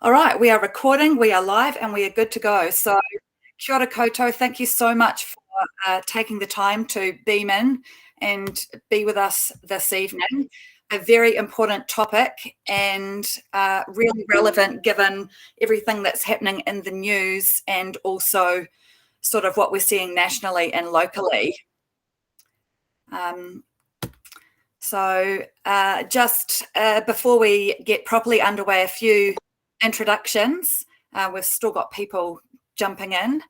All right, we are recording, we are live, and we are good to go. So, kia ora koutou, thank you so much for taking the time to beam in and be with us this evening. A very important topic and really relevant given everything that's happening in the news and also sort of what we're seeing nationally and locally. Um, just before we get properly underway, a few introductions. We've still got people jumping in,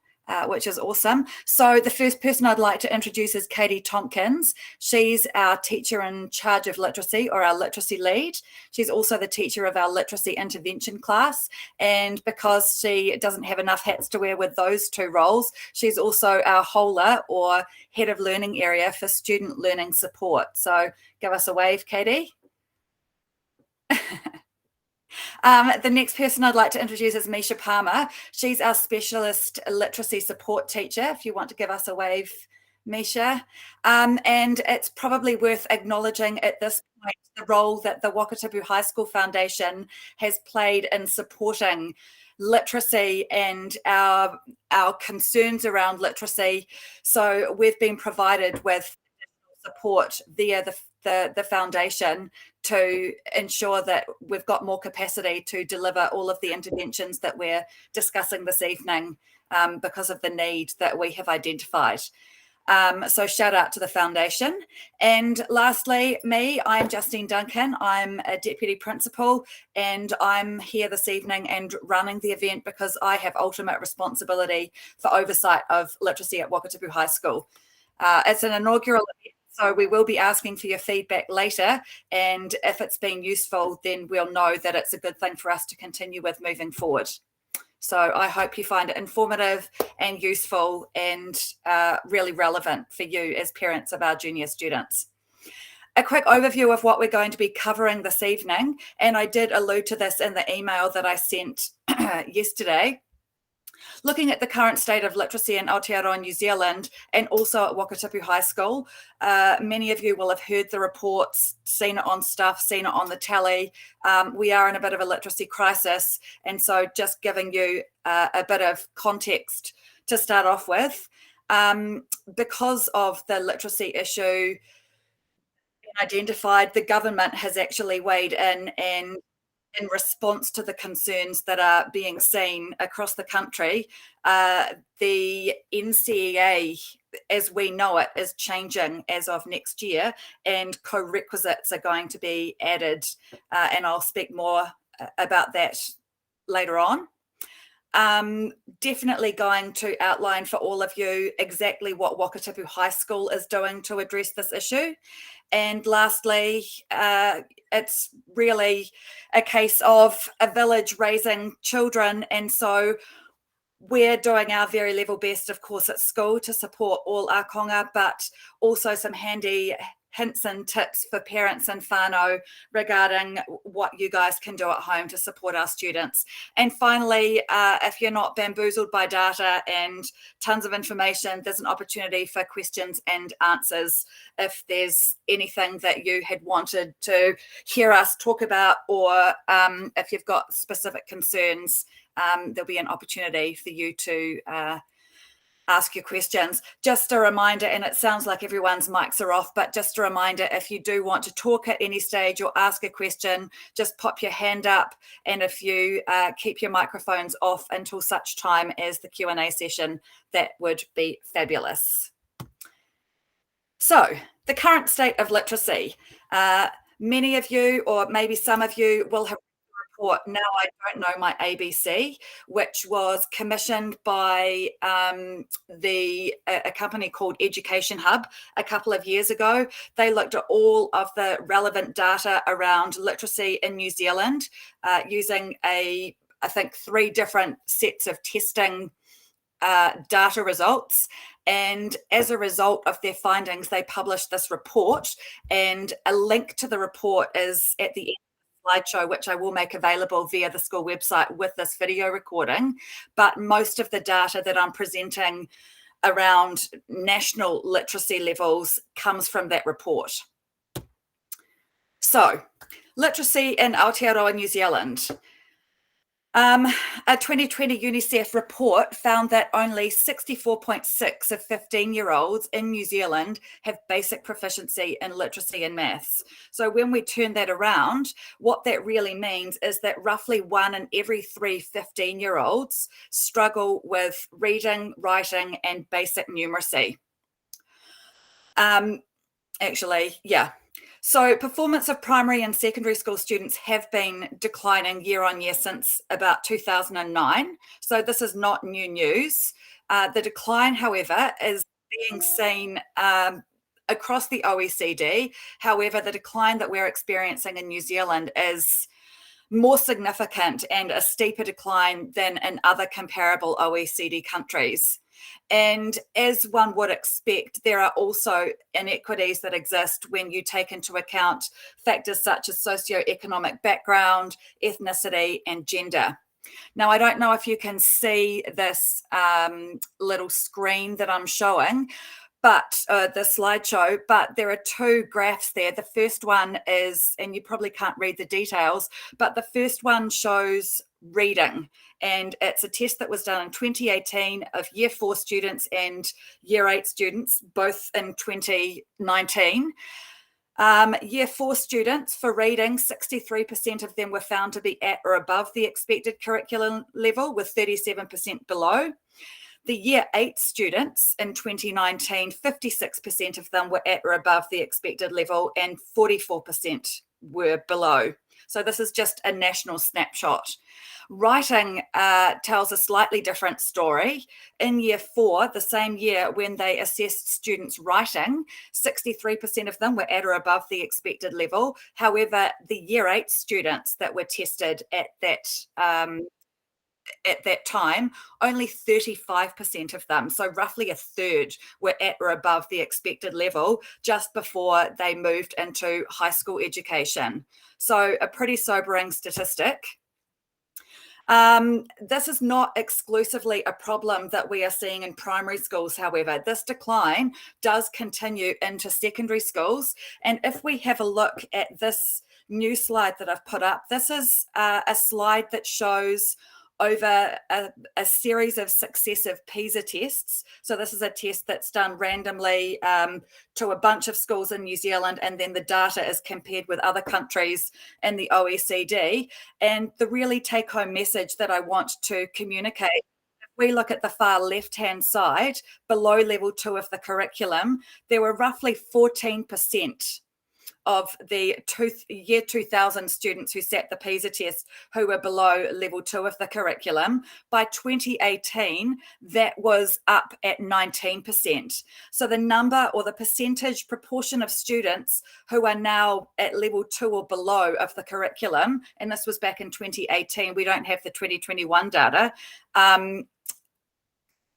which is awesome. So the first person I'd like to introduce is Katie Tompkins. She's our teacher in charge of literacy, or our literacy lead. She's also the teacher of our literacy intervention class. And because she doesn't have enough hats to wear with those two roles, she's also our HOLA, or head of learning area for student learning support. So give us a wave, Katie. The next person I'd like to introduce is Misha Palmer. She's our specialist literacy support teacher, if you want to give us a wave, Misha. And it's probably worth acknowledging at this point the role that the Wakatipu High School Foundation has played in supporting literacy and our concerns around literacy. So we've been provided with support via the foundation to ensure that we've got more capacity to deliver all of the interventions that we're discussing this evening because of the need that we have identified. So shout out to the foundation. And lastly, I'm Justine Duncan. I'm a deputy principal and I'm here this evening and running the event because I have ultimate responsibility for oversight of literacy at Wakatipu High School. It's an inaugural event, so we will be asking for your feedback later. And if it's been useful, then we'll know that it's a good thing for us to continue with moving forward. So I hope you find it informative and useful and really relevant for you as parents of our junior students. A quick overview of what we're going to be covering this evening, and I did allude to this in the email that I sent yesterday. Looking at the current state of literacy in Aotearoa, New Zealand, and also at Wakatipu High School. Many of you will have heard the reports, seen it on stuff, seen it on the telly. We are in a bit of a literacy crisis, and so just giving you a bit of context to start off with. Because of the literacy issue identified, the government has actually weighed in and in response to the concerns that are being seen across the country, the NCEA, as we know it, is changing as of next year, and co-requisites are going to be added, and I'll speak more about that later on. Definitely going to outline for all of you exactly what Wakatipu High School is doing to address this issue. And lastly, it's really a case of a village raising children. And so we're doing our very level best, of course, at school to support all our konga, but also some handy hints and tips for parents and whānau regarding what you guys can do at home to support our students. And finally, if you're not bamboozled by data and tons of information, there's an opportunity for questions and answers. If there's anything that you had wanted to hear us talk about, or if you've got specific concerns, there'll be an opportunity for you to ask your questions. Just a reminder, and it sounds like everyone's mics are off, but just a reminder, if you do want to talk at any stage or ask a question, just pop your hand up. And if you keep your microphones off until such time as the Q&A session, that would be fabulous. So the current state of literacy. Many of you, or maybe some of you, will have Now I Don't Know My ABC, which was commissioned by a company called Education Hub a couple of years ago. They looked at all of the relevant data around literacy in New Zealand using I think 3 different sets of testing data results. And as a result of their findings, they published this report, and a link to the report is at the end slideshow, which I will make available via the school website with this video recording. But most of the data that I'm presenting around national literacy levels comes from that report. So, literacy in Aotearoa, New Zealand. A 2020 UNICEF report found that only 64.6 of 15-year-olds in New Zealand have basic proficiency in literacy and maths. So when we turn that around, what that really means is that roughly 1 in every 3 15-year-olds struggle with reading, writing, and basic numeracy. Actually, yeah. So performance of primary and secondary school students have been declining year on year since about 2009. So this is not new news. The decline, however, is being seen across the OECD. However, the decline that we're experiencing in New Zealand is more significant and a steeper decline than in other comparable OECD countries. And as one would expect, there are also inequities that exist when you take into account factors such as socioeconomic background, ethnicity, and gender. Now, I don't know if you can see this little screen that I'm showing, but the slideshow, but there are 2 graphs there. The first one is, and you probably can't read the details, but the first one shows reading, and it's a test that was done in 2018 of year 4 students and year 8 students, both in 2019. Year 4 students, for reading, 63% of them were found to be at or above the expected curriculum level, with 37% below. The year 8 students in 2019, 56% of them were at or above the expected level and 44% were below. So this is just a national snapshot. Writing tells a slightly different story. In year 4, the same year when they assessed students' writing, 63% of them were at or above the expected level. However, the year 8 students that were tested at that time, only 35% of them, so roughly a third, were at or above the expected level just before they moved into high school education. So a pretty sobering statistic. This is not exclusively a problem that we are seeing in primary schools, however. This decline does continue into secondary schools. And if we have a look at this new slide that I've put up, this is a slide that shows over a series of successive PISA tests. So this is a test that's done randomly to a bunch of schools in New Zealand, and then the data is compared with other countries in the OECD. And the really take-home message that I want to communicate, if we look at the far left-hand side, below level 2 of the curriculum, there were roughly 14% of the year 2000 students who sat the PISA test who were below level 2 of the curriculum. By 2018, that was up at 19%. So the number, or the percentage proportion of students who are now at level 2 or below of the curriculum, and this was back in 2018, we don't have the 2021 data,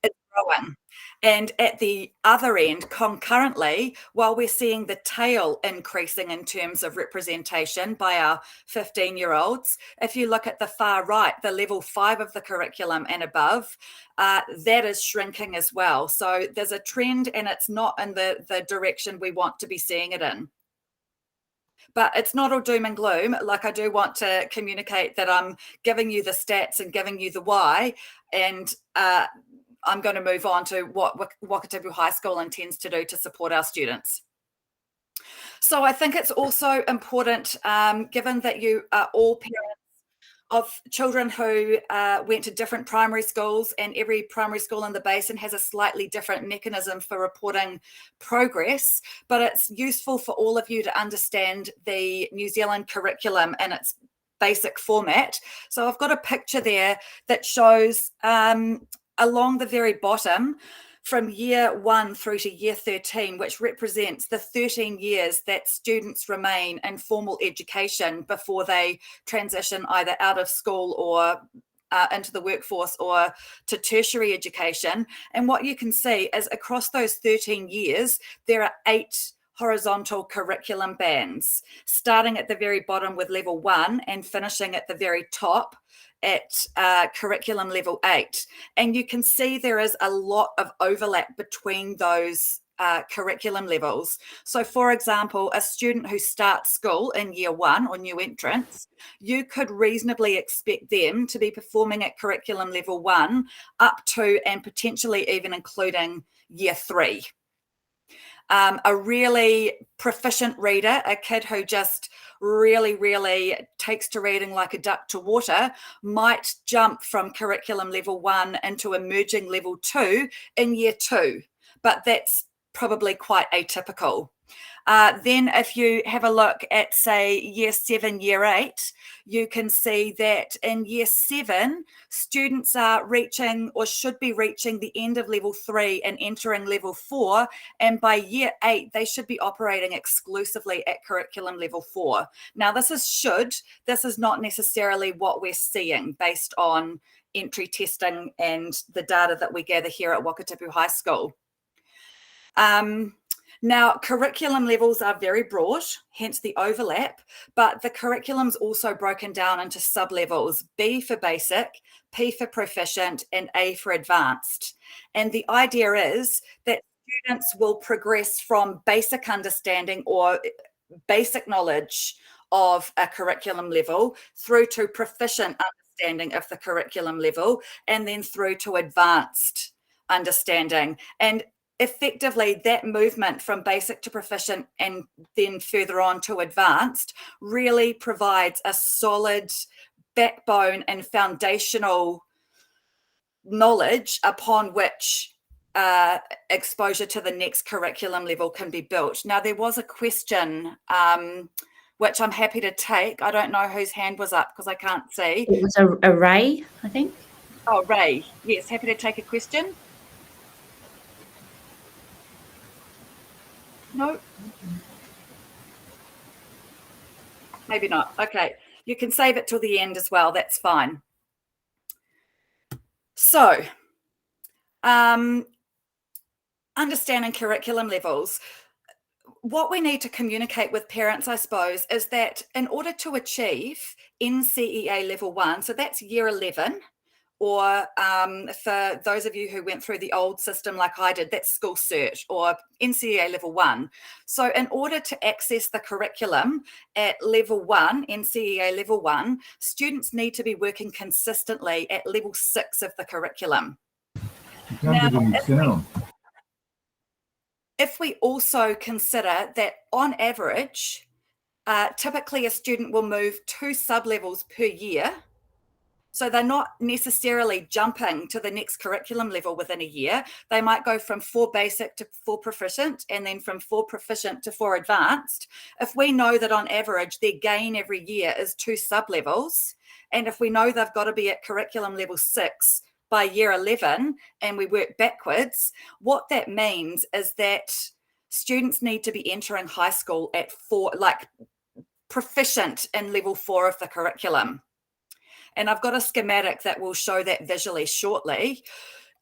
it's growing. And at the other end, concurrently, while we're seeing the tail increasing in terms of representation by our 15-year-olds, if you look at the far right, the level 5 of the curriculum and above, that is shrinking as well. So there's a trend, and it's not in the direction we want to be seeing it in. But it's not all doom and gloom. Like, I do want to communicate that I'm giving you the stats and giving you the why, and I'm going to move on to what Wakatipu High School intends to do to support our students. So I think it's also important, given that you are all parents of children who went to different primary schools, and every primary school in the basin has a slightly different mechanism for reporting progress, but it's useful for all of you to understand the New Zealand curriculum and its basic format. So I've got a picture there that shows along the very bottom, from year 1 through to year 13, which represents the 13 years that students remain in formal education before they transition either out of school or into the workforce or to tertiary education. And what you can see is across those 13 years, there are 8 horizontal curriculum bands, starting at the very bottom with level 1 and finishing at the very top at curriculum level 8. And you can see there is a lot of overlap between those curriculum levels. So for example, a student who starts school in year 1 or new entrants, you could reasonably expect them to be performing at curriculum level 1 up to and potentially even including year 3. A really proficient reader, a kid who just really takes to reading like a duck to water, might jump from curriculum level 1 into emerging level 2 in year 2, but that's probably quite atypical. Then if you have a look at, say, year 7, year 8, you can see that in year 7, students are reaching or should be reaching the end of level 3 and entering level 4. And by year 8, they should be operating exclusively at curriculum level 4. Now, this is not necessarily what we're seeing based on entry testing and the data that we gather here at Wakatipu High School. Now, curriculum levels are very broad, hence the overlap, but the curriculum's also broken down into sub-levels: B for basic, P for proficient, and A for advanced. And the idea is that students will progress from basic understanding or basic knowledge of a curriculum level through to proficient understanding of the curriculum level, and then through to advanced understanding. And effectively, that movement from basic to proficient and then further on to advanced really provides a solid backbone and foundational knowledge upon which exposure to the next curriculum level can be built. Now, there was a question which I'm happy to take. I don't know whose hand was up because I can't see. It was a Ray, I think. Oh, Ray. Yes, happy to take a question. No, maybe not. Okay, you can save it till the end as well. That's fine. So, understanding curriculum levels. What we need to communicate with parents, I suppose, is that in order to achieve NCEA level 1, so that's year 11, or for those of you who went through the old system like I did, that's school cert or NCEA level 1. So in order to access the curriculum at level 1, NCEA level 1, students need to be working consistently at level 6 of the curriculum. Now, if we also consider that on average, typically a student will move 2 sub-levels per year. So they're not necessarily jumping to the next curriculum level within a year. They might go from 4 basic to 4 proficient, and then from 4 proficient to 4 advanced. If we know that on average their gain every year is 2 sub-levels, and if we know they've got to be at curriculum level 6 by year 11, and we work backwards, what that means is that students need to be entering high school at 4, like proficient in level 4 of the curriculum. And I've got a schematic that will show that visually shortly.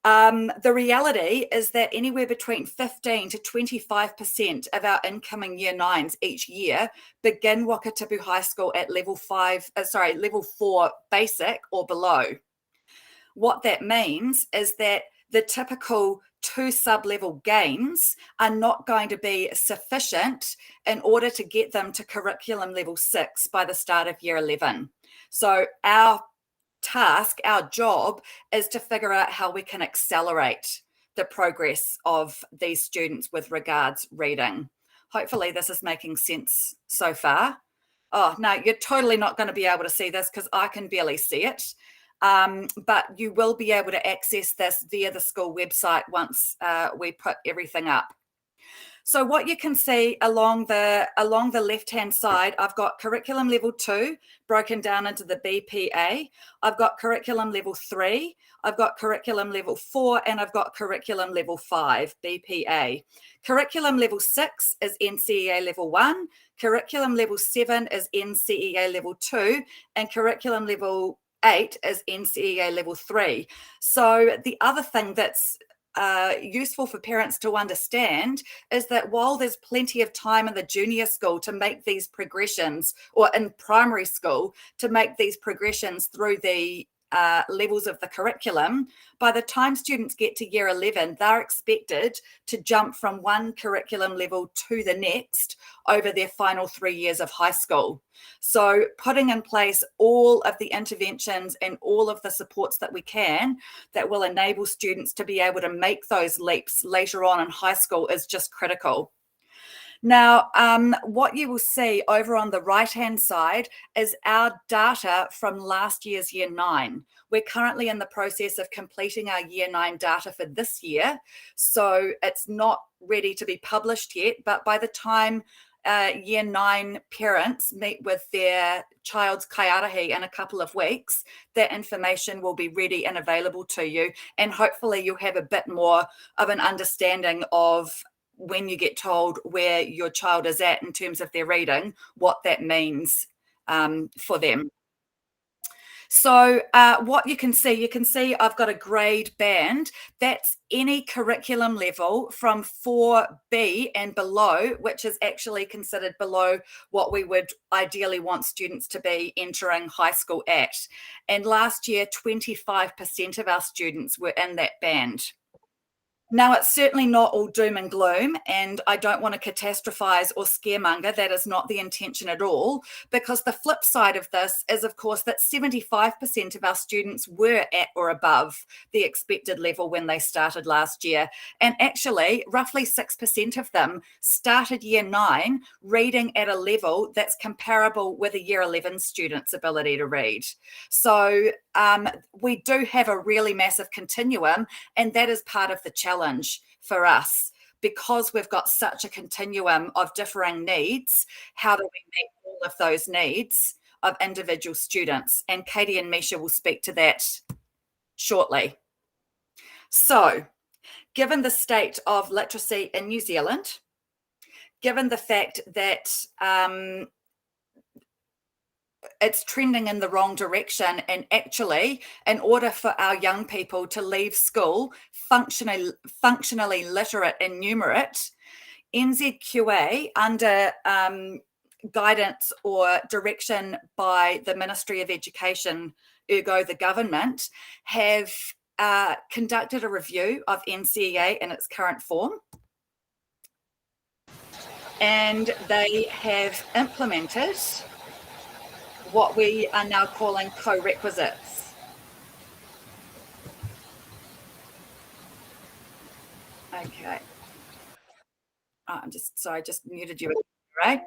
The reality is that anywhere between 15 to 25% of our incoming year 9s each year begin Wakatipu High School at level 4 basic or below. What that means is that the typical 2 sub-level gains are not going to be sufficient in order to get them to curriculum level 6 by the start of year 11. So our task, our job, is to figure out how we can accelerate the progress of these students with regards reading. Hopefully this is making sense so far. Oh, no, you're totally not going to be able to see this because I can barely see it. But you will be able to access this via the school website once we put everything up. So what you can see along the left-hand side, I've got curriculum level 2 broken down into the BPA. I've got curriculum level 3. I've got curriculum level 4, and I've got curriculum level 5, BPA. Curriculum level 6 is NCEA level 1. Curriculum level 7 is NCEA level 2, and curriculum level 8 is NCEA level 3. So the other thing that's useful for parents to understand is that while there's plenty of time in the junior school to make these progressions, or in primary school to make these progressions through the levels of the curriculum, by the time students get to year 11, they're expected to jump from one curriculum level to the next over their final 3 years of high school. So putting in place all of the interventions and all of the supports that we can that will enable students to be able to make those leaps later on in high school is just critical. Now, what you will see over on the right-hand side is our data from last year's year 9. We're currently in the process of completing our year 9 data for this year, so it's not ready to be published yet, but by the time year 9 parents meet with their child's kaiarahi in a couple of weeks, that information will be ready and available to you, and hopefully you'll have a bit more of an understanding of when you get told where your child is at in terms of their reading, what that means for them. So what you can see I've got a grade band. That's any curriculum level from 4B and below, which is actually considered below what we would ideally want students to be entering high school at. And last year, 25% of our students were in that band. Now, it's certainly not all doom and gloom, and I don't want to catastrophize or scaremonger. That is not the intention at all, because the flip side of this is, of course, that 75% of our students were at or above the expected level when they started last year. And actually, roughly 6% of them started year 9 reading at a level that's comparable with a year 11 student's ability to read. So we do have a really massive continuum, and that is part of the challenge for us, because we've got such a continuum of differing needs. How do we meet all of those needs of individual students? And Katie and Misha will speak to that shortly. So, given the state of literacy in New Zealand, given the fact that it's trending in the wrong direction, and actually, in order for our young people to leave school functionally literate and numerate, NZQA, under guidance or direction by the Ministry of Education, ergo the government, have conducted a review of NCEA in its current form, and they have implemented what we are now calling co-requisites. Okay. I'm just, sorry, just muted you, right?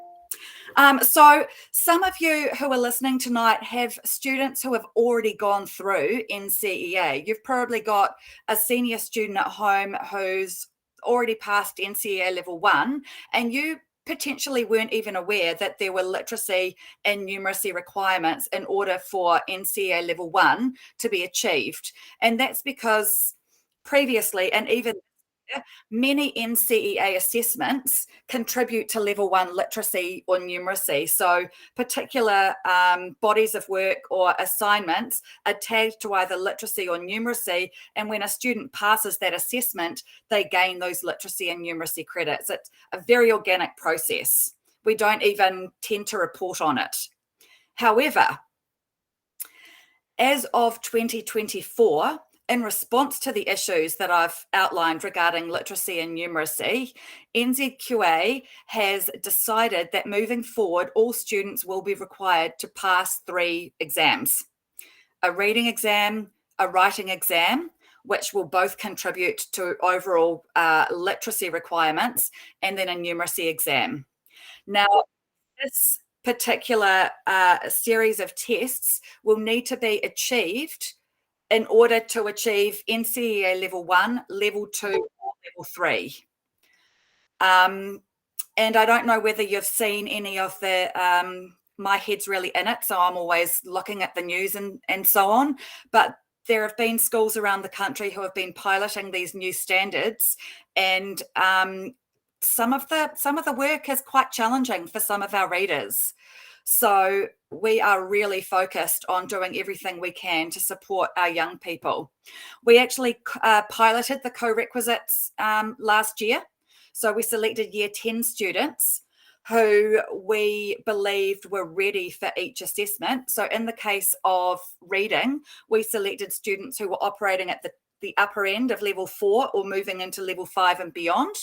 So some of you who are listening tonight have students who have already gone through NCEA. You've probably got a senior student at home who's already passed NCEA level 1, and you potentially weren't even aware that there were literacy and numeracy requirements in order for NCEA level 1 to be achieved. And that's because previously, and even many NCEA assessments contribute to level 1 literacy or numeracy. So particular bodies of work or assignments are tagged to either literacy or numeracy, and when a student passes that assessment, they gain those literacy and numeracy credits. It's a very organic process. We don't even tend to report on it. However, as of 2024, in response to the issues that I've outlined regarding literacy and numeracy, NZQA has decided that moving forward, all students will be required to pass 3 exams: a reading exam, a writing exam, which will both contribute to overall literacy requirements, and then a numeracy exam. Now, this particular series of tests will need to be achieved in order to achieve NCEA level 1, level 2, or level 3. And I don't know whether you've seen any of the, my head's really in it, so I'm always looking at the news and so on, but there have been schools around the country who have been piloting these new standards, and some of the work is quite challenging for some of our readers. So we are really focused on doing everything we can to support our young people. We actually piloted the co-requisites last year. So we selected year 10 students who we believed were ready for each assessment. So in the case of reading, we selected students who were operating at the upper end of level 4 or moving into level 5 and beyond.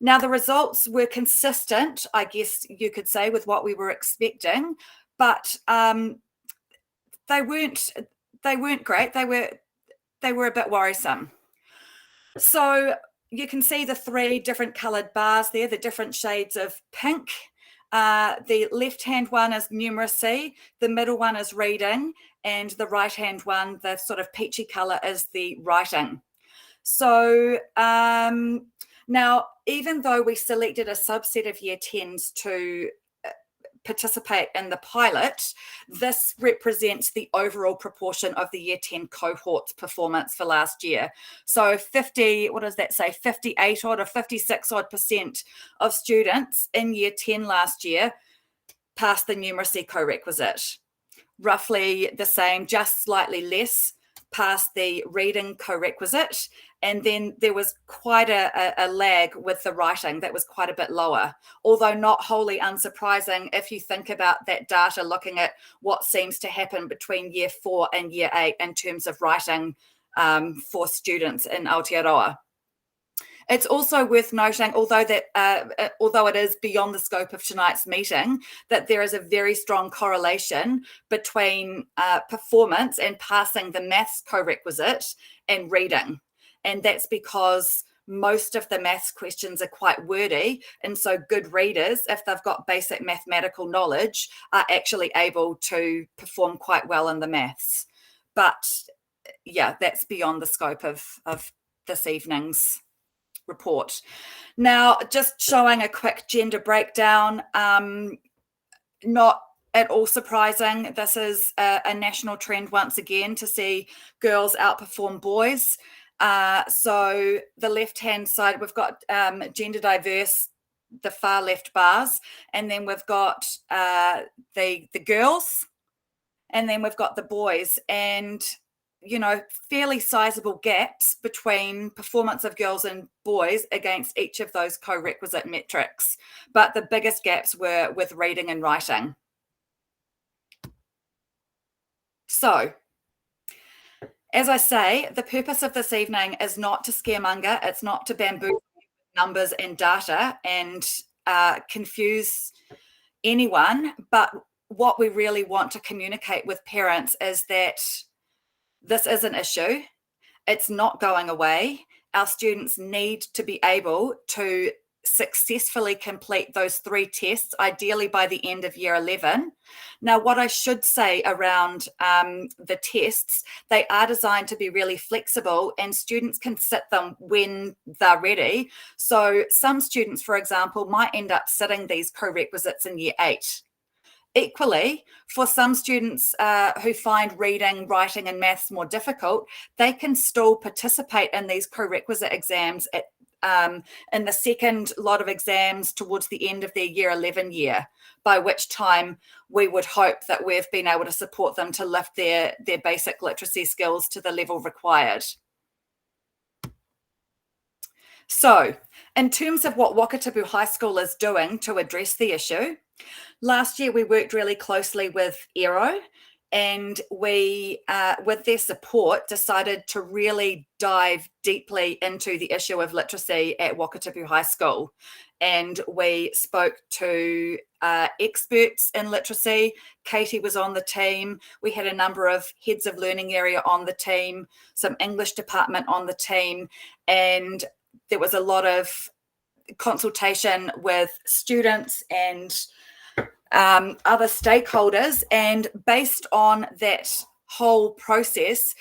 Now, the results were consistent, I guess you could say, with what we were expecting, but they weren't great. They were a bit worrisome. So you can see the 3 different coloured bars there, the different shades of pink. The left-hand one is numeracy, the middle one is reading, and the right-hand one, the sort of peachy colour, is the writing. So now, even though we selected a subset of Year 10s to participate in the pilot, this represents the overall proportion of the Year 10 cohort's performance for last year. So 58 odd or 56 odd % of students in Year 10 last year passed the numeracy co-requisite. Roughly the same, just slightly less, passed the reading co-requisite, and then there was quite a lag with the writing that was quite a bit lower, although not wholly unsurprising if you think about that data looking at what seems to happen between Year 4 and Year 8 in terms of writing for students in Aotearoa. It's also worth noting, although it is beyond the scope of tonight's meeting, that there is a very strong correlation between performance and passing the maths co-requisite and reading. And that's because most of the maths questions are quite wordy, and so good readers, if they've got basic mathematical knowledge, are actually able to perform quite well in the maths. But yeah, that's beyond the scope of this evening's report. Now, just showing a quick gender breakdown, not at all surprising. This is a national trend once again to see girls outperform boys. So the left-hand side, we've got gender diverse, the far left bars, and then we've got the girls, and then we've got the boys, and fairly sizable gaps between performance of girls and boys against each of those co-requisite metrics. But the biggest gaps were with reading and writing. So, as I say, the purpose of this evening is not to scaremonger. It's not to bamboozle numbers and data and confuse anyone. But what we really want to communicate with parents is that this is an issue. It's not going away. Our students need to be able to successfully complete those 3 tests, ideally by the end of Year 11. Now, what I should say around the tests, they are designed to be really flexible, and students can sit them when they're ready. So some students, for example, might end up sitting these co-requisites in Year 8. Equally, for some students who find reading, writing, and maths more difficult, they can still participate in these co-requisite exams in the second lot of exams towards the end of their Year 11 year, by which time we would hope that we've been able to support them to lift their basic literacy skills to the level required. So, in terms of what Wakatipu High School is doing to address the issue, last year we worked really closely with ERO, and we, with their support, decided to really dive deeply into the issue of literacy at Wakatipu High School. And we spoke to experts in literacy. Katie was on the team. We had a number of heads of learning area on the team, some English department on the team, and there was a lot of consultation with students and other stakeholders. And based on that whole process,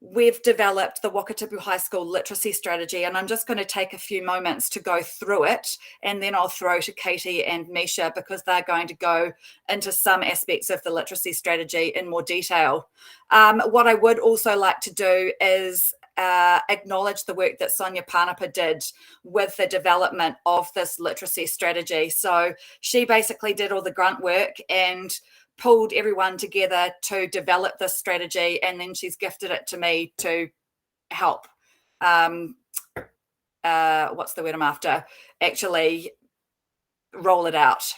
we've developed the Wakatipu High School literacy strategy, and I'm just going to take a few moments to go through it, and then I'll throw to Katie and Misha because they're going to go into some aspects of the literacy strategy in more detail. What I would also like to do is acknowledge the work that Sonia Panapa did with the development of this literacy strategy. So she basically did all the grunt work and pulled everyone together to develop this strategy, and then she's gifted it to me to help what's the word I'm after, actually roll it out.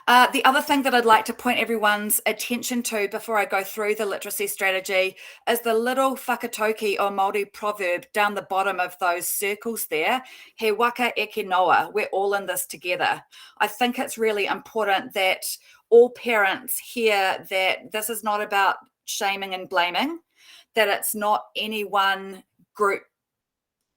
The other thing that I'd like to point everyone's attention to before I go through the literacy strategy is the little whakatoki or Māori proverb down the bottom of those circles there, he waka eke noa, we're all in this together. I think it's really important that all parents hear that this is not about shaming and blaming, that it's not any one group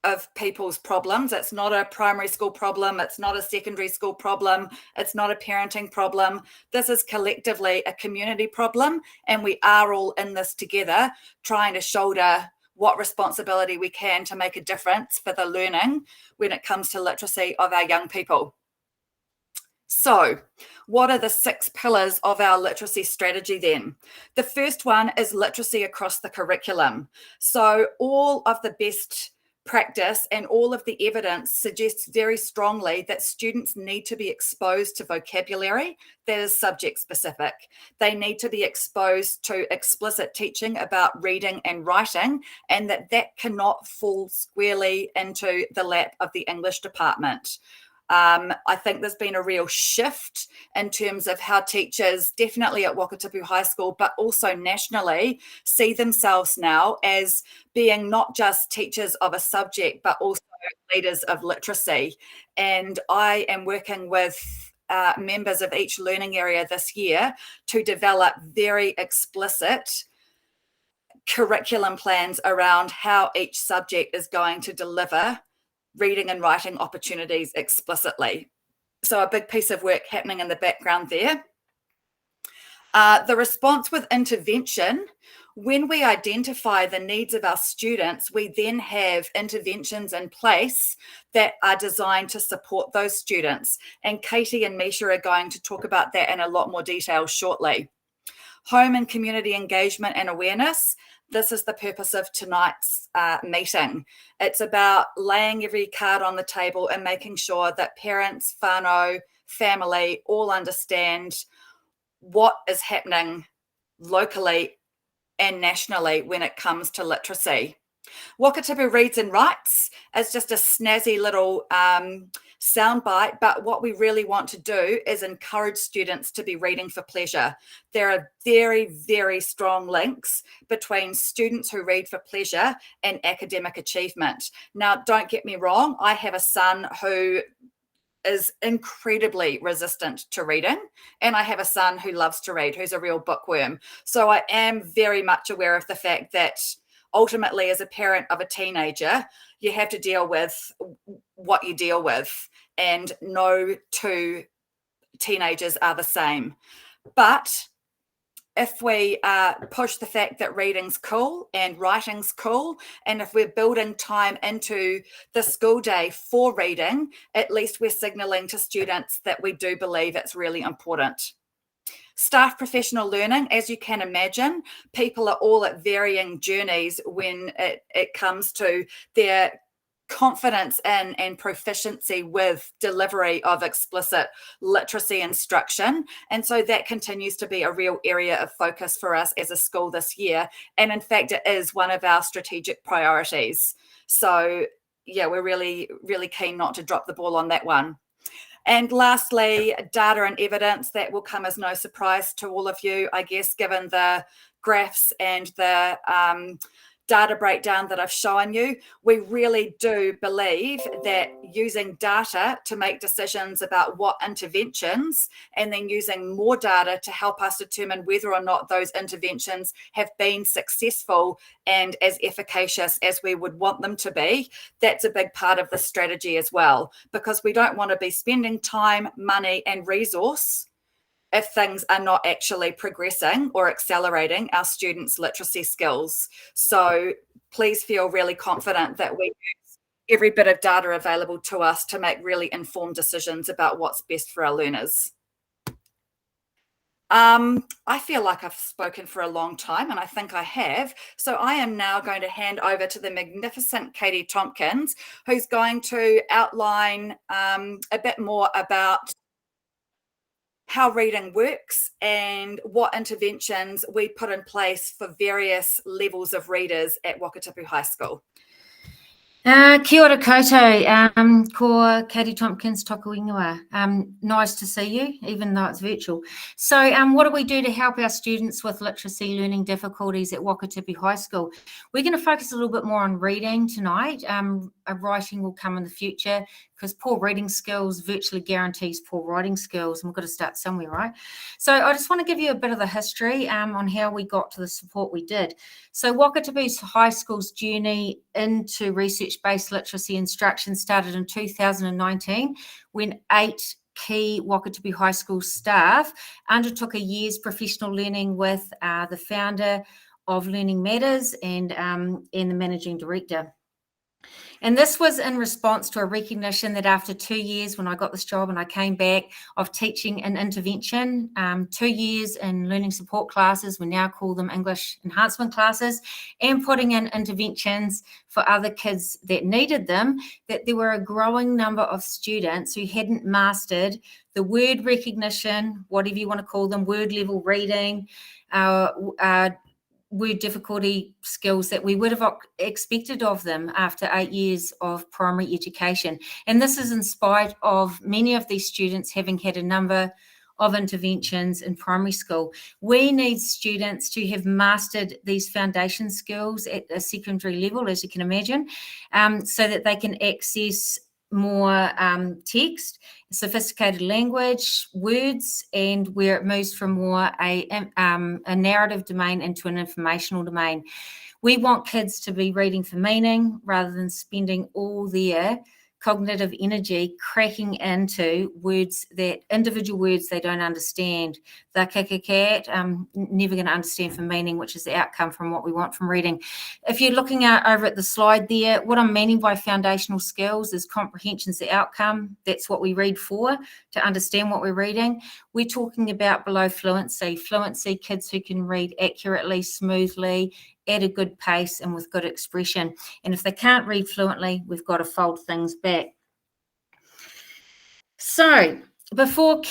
of people's problems. It's not a primary school problem. It's not a secondary school problem. It's not a parenting problem. This is collectively a community problem, and we are all in this together, trying to shoulder what responsibility we can to make a difference for the learning when it comes to literacy of our young people. So, what are the 6 pillars of our literacy strategy then? The first one is literacy across the curriculum. So, all of the best practice and all of the evidence suggests very strongly that students need to be exposed to vocabulary that is subject specific. They need to be exposed to explicit teaching about reading and writing, and that cannot fall squarely into the lap of the English department. I think there's been a real shift in terms of how teachers, definitely at Wakatipu High School, but also nationally, see themselves now as being not just teachers of a subject, but also leaders of literacy. And I am working with members of each learning area this year to develop very explicit curriculum plans around how each subject is going to deliver reading and writing opportunities explicitly. So a big piece of work happening in the background there. The response with intervention, when we identify the needs of our students, we then have interventions in place that are designed to support those students. And Katie and Misha are going to talk about that in a lot more detail shortly. Home and community engagement and awareness. This is the purpose of tonight's meeting. It's about laying every card on the table and making sure that parents, whānau, family all understand what is happening locally and nationally when it comes to literacy. Wakatipu Reads and Writes is just a snazzy little soundbite, but what we really want to do is encourage students to be reading for pleasure. There are very, very strong links between students who read for pleasure and academic achievement. Now, don't get me wrong, I have a son who is incredibly resistant to reading, and I have a son who loves to read, who's a real bookworm. So I am very much aware of the fact that ultimately, as a parent of a teenager, you have to deal with what you deal with, and no 2 teenagers are the same. But if we push the fact that reading's cool and writing's cool, and if we're building time into the school day for reading, at least we're signaling to students that we do believe it's really important. Staff professional learning, as you can imagine, people are all at varying journeys when it comes to their confidence in and proficiency with delivery of explicit literacy instruction. And so that continues to be a real area of focus for us as a school this year. And in fact, it is one of our strategic priorities. So yeah, we're really, really keen not to drop the ball on that one. And lastly, data and evidence. That will come as no surprise to all of you, I guess, given the graphs and the data breakdown that I've shown you. We really do believe that using data to make decisions about what interventions, and then using more data to help us determine whether or not those interventions have been successful and as efficacious as we would want them to be, that's a big part of the strategy as well, because we don't want to be spending time, money, and resource if things are not actually progressing or accelerating our students' literacy skills. So please feel really confident that we use every bit of data available to us to make really informed decisions about what's best for our learners. I feel like I've spoken for a long time, and I think I have. So I am now going to hand over to the magnificent Katie Tompkins, who's going to outline a bit more about how reading works and what interventions we put in place for various levels of readers at Wakatipu High School. Kia ora koutou, ko Katie Tompkins toku ingoa. Nice to see you, even though it's virtual. So what do we do to help our students with literacy learning difficulties at Wakatipu High School? We're going to focus a little bit more on reading tonight. Writing will come in the future because poor reading skills virtually guarantees poor writing skills, and we've got to start somewhere, right? So I just want to give you a bit of the history on how we got to the support we did. So Wakatipu High School's journey into research-based literacy instruction started in 2019 when 8 key Wakatipu High School staff undertook a year's professional learning with the founder of Learning Matters and the managing director. And this was in response to a recognition that after 2 years, when I got this job and I came back, of teaching in intervention, 2 years in learning support classes, we now call them English enhancement classes, and putting in interventions for other kids that needed them, that there were a growing number of students who hadn't mastered the word recognition, whatever you want to call them, word level reading, word difficulty skills that we would have expected of them after 8 years of primary education. And this is in spite of many of these students having had a number of interventions in primary school. We need students to have mastered these foundation skills at a secondary level, as you can imagine, so that they can access more text, sophisticated language, words, and where it moves from more a narrative domain into an informational domain. We want kids to be reading for meaning rather than spending all their cognitive energy cracking into words, that individual words they don't understand. The kakakat, never going to understand for meaning, which is the outcome from what we want from reading. If you're looking over at the slide there, what I'm meaning by foundational skills is comprehension's the outcome. That's what we read for, to understand what we're reading. We're talking about below fluency. Fluency, kids who can read accurately, smoothly, at a good pace and with good expression. And if they can't read fluently, we've got to fold things back. So before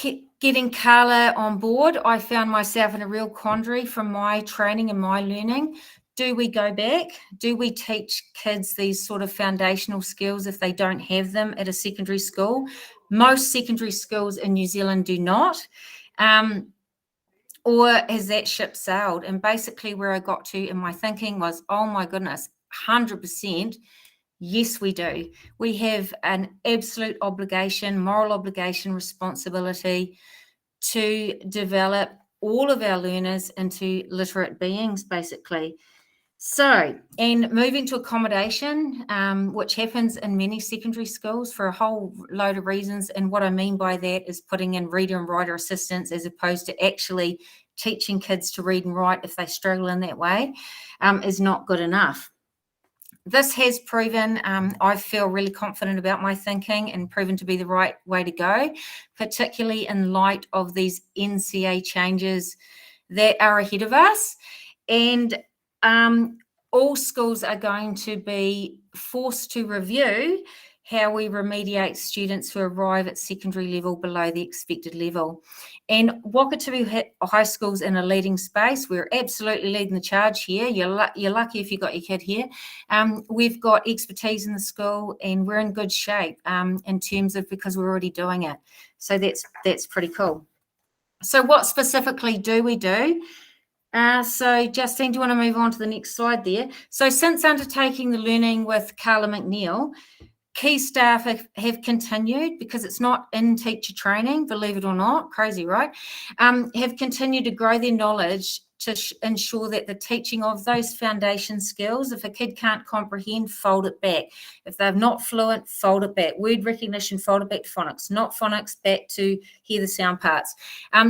getting Carla on board, I found myself in a real quandary from my training and my learning. Do we go back? Do we teach kids these sort of foundational skills if they don't have them at a secondary school? Most secondary schools in New Zealand do not. Or has that ship sailed? And basically where I got to in my thinking was, oh my goodness, 100%, yes, we do. We have an absolute obligation, moral obligation, responsibility to develop all of our learners into literate beings, basically. So, and moving to accommodation, which happens in many secondary schools for a whole load of reasons. And what I mean by that is putting in reader and writer assistance as opposed to actually teaching kids to read and write if they struggle in that way, is not good enough. This has proven, I feel really confident about my thinking and proven to be the right way to go, particularly in light of these NCA changes that are ahead of us. And all schools are going to be forced to review how we remediate students who arrive at secondary level below the expected level. And Wakatipu High School's in a leading space. We're absolutely leading the charge here. You're lucky if you got your kid here. We've got expertise in the school and we're in good shape in terms of, because we're already doing it. So that's pretty cool. So what specifically do we do? So Justine, do you want to move on to the next slide there? So since undertaking the learning with Carla McNeil, key staff have continued, because it's not in teacher training, believe it or not, crazy, right? Have continued to grow their knowledge to ensure that the teaching of those foundation skills, if a kid can't comprehend, fold it back. If they're not fluent, fold it back. Word recognition, fold it back to phonics. Not phonics, back to hear the sound parts.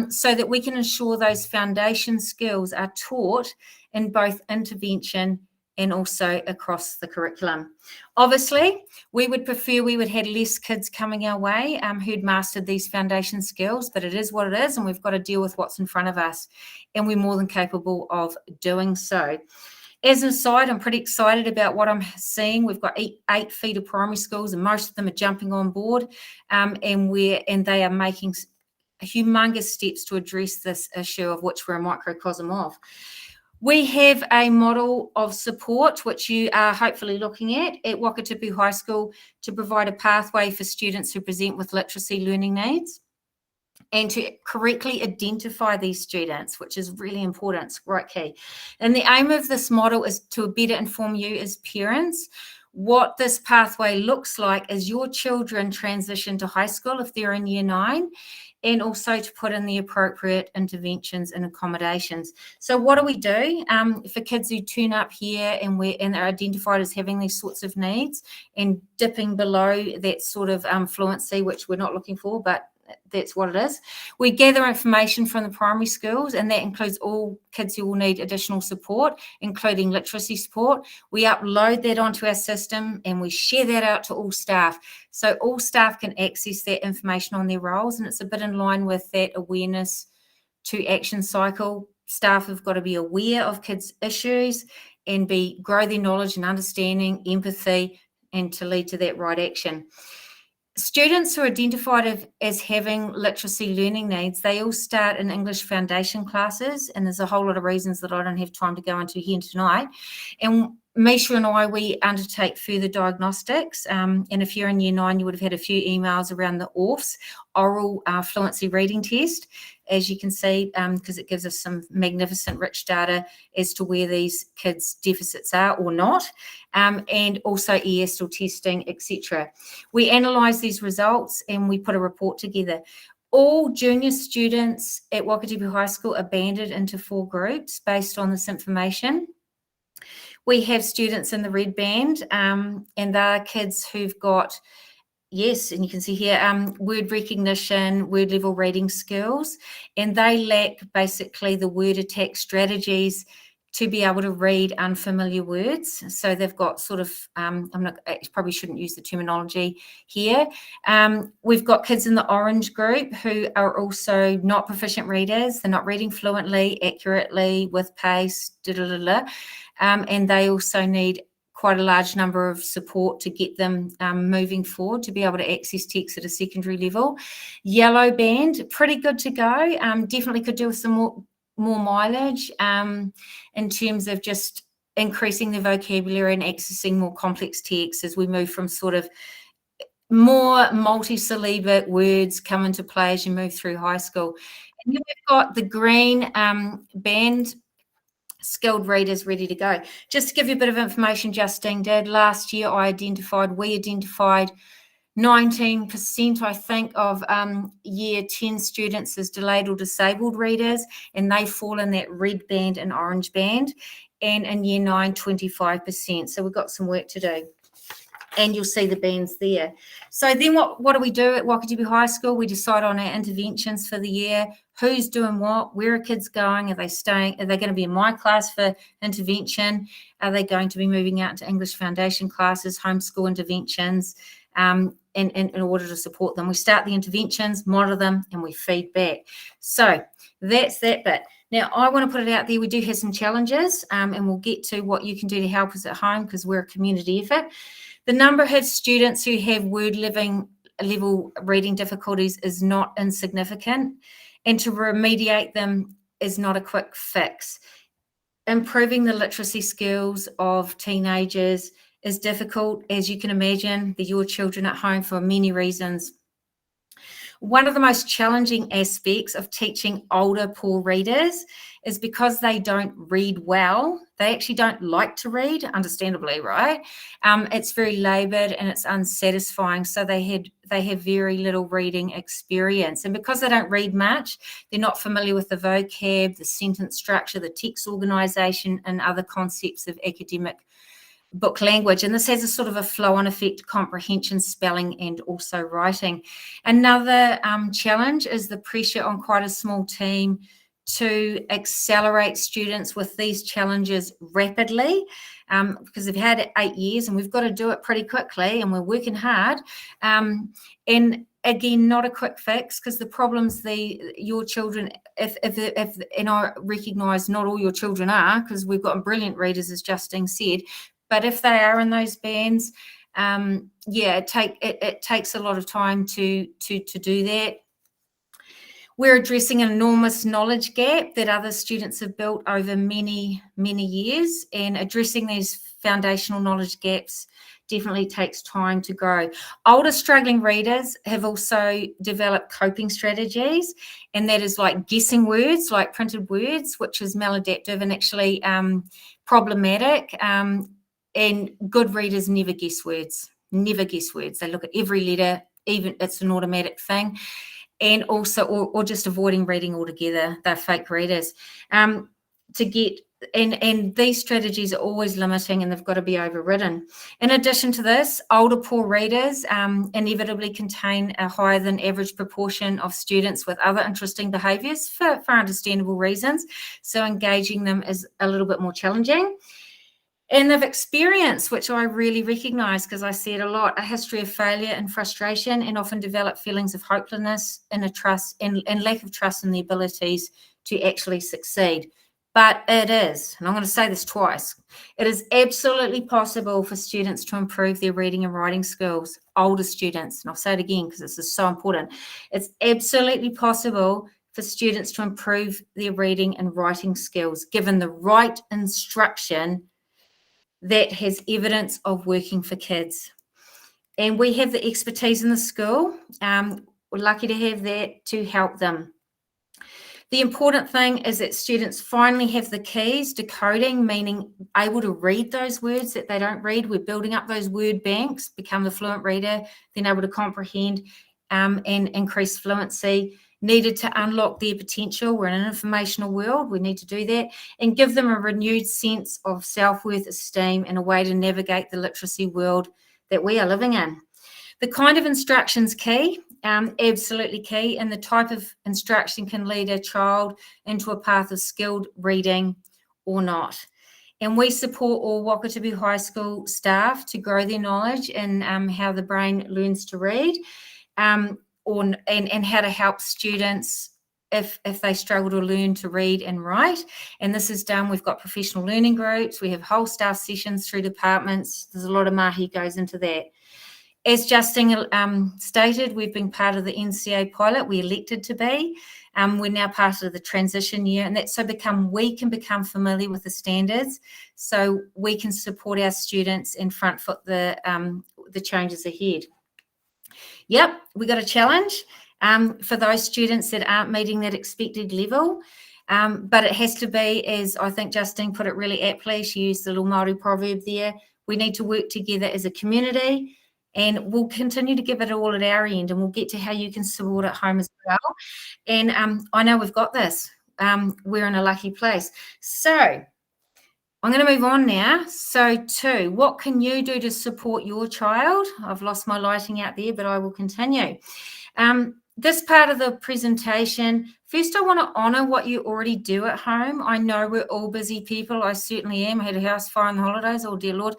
So that we can ensure those foundation skills are taught in both intervention and also across the curriculum. Obviously, we would prefer we would have less kids coming our way who'd mastered these foundation skills, but it is what it is, and we've got to deal with what's in front of us, and we're more than capable of doing so. As an aside, I'm pretty excited about what I'm seeing. We've got eight feeder primary schools, and most of them are jumping on board, and they are making humongous steps to address this issue, of which we're a microcosm of. We have a model of support, which you are hopefully looking at Wakatipu High School, to provide a pathway for students who present with literacy learning needs and to correctly identify these students, which is really important. It's right key. And the aim of this model is to better inform you as parents what this pathway looks like as your children transition to high school if they're in year 9, and also to put in the appropriate interventions and accommodations. So what do we do for kids who turn up here and they're identified as having these sorts of needs and dipping below that sort of fluency, which we're not looking for, but that's what it is. We gather information from the primary schools, and that includes all kids who will need additional support, including literacy support. We upload that onto our system and we share that out to all staff. So all staff can access that information on their roles, and it's a bit in line with that awareness to action cycle. Staff have got to be aware of kids' issues and grow their knowledge and understanding, empathy, and to lead to that right action. Students who are identified as having literacy learning needs, they all start in English foundation classes, and there's a whole lot of reasons that I don't have time to go into here tonight. And Misha and I, we undertake further diagnostics, and if you're in year 9, you would have had a few emails around the ORFS, oral fluency reading test, as you can see, because it gives us some magnificent rich data as to where these kids' deficits are or not, and also ESL testing, etc. We analyse these results and we put a report together. All junior students at Wakatipu High School are banded into 4 groups based on this information. We have students in the red band, and they're kids who've got, yes, and you can see here, word recognition, word level reading skills, and they lack basically the word attack strategies to be able to read unfamiliar words. So they've got sort of, I probably shouldn't use the terminology here. We've got kids in the orange group who are also not proficient readers. They're not reading fluently, accurately, with pace, and they also need quite a large number of support to get them moving forward to be able to access text at a secondary level. Yellow band, pretty good to go. Definitely could do with some more mileage in terms of just increasing the vocabulary and accessing more complex text as we move from sort of more multi-syllabic words come into play as you move through high school. And then we've got the green band, skilled readers ready to go. Just to give you a bit of information Justine did, last year we identified 19%, I think, of year 10 students as delayed or disabled readers, and they fall in that red band and orange band, and in year 9, 25%. So we've got some work to do. And you'll see the bands there. So then what do we do at Wakatipu High School? We decide on our interventions for the year. Who's doing what? Where are kids going? Are they staying? Are they going to be in my class for intervention? Are they going to be moving out to English foundation classes, homeschool interventions, in order to support them? We start the interventions, monitor them, and we feed back. So that's that bit. Now, I want to put it out there. We do have some challenges, and we'll get to what you can do to help us at home because we're a community effort. The number of students who have word level reading difficulties is not insignificant, and to remediate them is not a quick fix. Improving the literacy skills of teenagers is difficult, as you can imagine. They're your children at home for many reasons. One of the most challenging aspects of teaching older poor readers is because they don't read well. They actually don't like to read, understandably, right? It's very laboured and it's unsatisfying. So they have very little reading experience. And because they don't read much, they're not familiar with the vocab, the sentence structure, the text organisation, and other concepts of academic book language, and this has a sort of a flow-on effect, comprehension, spelling, and also writing. Another challenge is the pressure on quite a small team to accelerate students with these challenges rapidly, because they've had 8 years and we've got to do it pretty quickly and we're working hard. And again, not a quick fix, because the problems your children, if and I recognise not all your children are, because we've got brilliant readers, as Justine said, but if they are in those bands, it takes a lot of time to do that. We're addressing an enormous knowledge gap that other students have built over many, many years, and addressing these foundational knowledge gaps definitely takes time to grow. Older struggling readers have also developed coping strategies, and that is like guessing words, like printed words, which is maladaptive and actually problematic. And good readers never guess words, never guess words. They look at every letter, even it's an automatic thing. And also, or just avoiding reading altogether. They're fake readers. To get and these strategies are always limiting, and they've got to be overridden. In addition to this, older poor readers inevitably contain a higher than average proportion of students with other interesting behaviours for understandable reasons. So engaging them is a little bit more challenging. And they've experienced, which I really recognise because I see it a lot, a history of failure and frustration, and often develop feelings of hopelessness and lack of trust in the abilities to actually succeed. But it is, and I'm going to say this twice, it is absolutely possible for students to improve their reading and writing skills, older students, and I'll say it again because this is so important. It's absolutely possible for students to improve their reading and writing skills given the right instruction that has evidence of working for kids. And we have the expertise in the school. We're lucky to have that to help them. The important thing is that students finally have the keys to coding, meaning able to read those words that they don't read. We're building up those word banks, become the fluent reader, then able to comprehend and increase fluency. Needed to unlock their potential. We're in an informational world. We need to do that and give them a renewed sense of self-worth, esteem, and a way to navigate the literacy world that we are living in. The kind of instruction's key, absolutely key, and the type of instruction can lead a child into a path of skilled reading or not. And we support all Wakatipu High School staff to grow their knowledge in how the brain learns to read. And how to help students if they struggle to learn to read and write. And this is done, we've got professional learning groups, we have whole staff sessions through departments. There's a lot of mahi goes into that. As Justine stated, we've been part of the NCA pilot. We elected to be. We're now part of the transition year, and that's so we can become familiar with the standards, so we can support our students and front foot the changes ahead. Yep, we got a challenge for those students that aren't meeting that expected level. But it has to be, as I think Justine put it really aptly, she used the little Māori proverb there, we need to work together as a community, and we'll continue to give it all at our end, and we'll get to how you can support at home as well. And I know we've got this. We're in a lucky place. So I'm going to move on now. So 2, what can you do to support your child? I've lost my lighting out there, but I will continue. This part of the presentation, first I want to honour what you already do at home. I know we're all busy people. I certainly am. I had a house fire in the holidays. Oh, dear Lord.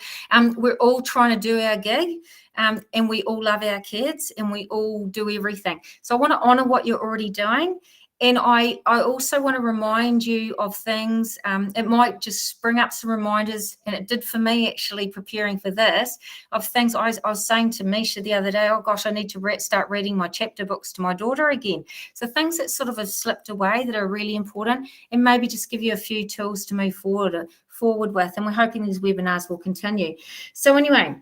We're all trying to do our gig, and we all love our kids, and we all do everything. So I want to honour what you're already doing. And I also want to remind you of things. It might just bring up some reminders, and it did for me actually preparing for this, of things I was saying to Misha the other day, oh gosh, I need to start reading my chapter books to my daughter again. So things that sort of have slipped away that are really important, and maybe just give you a few tools to move forward with. And we're hoping these webinars will continue. So anyway,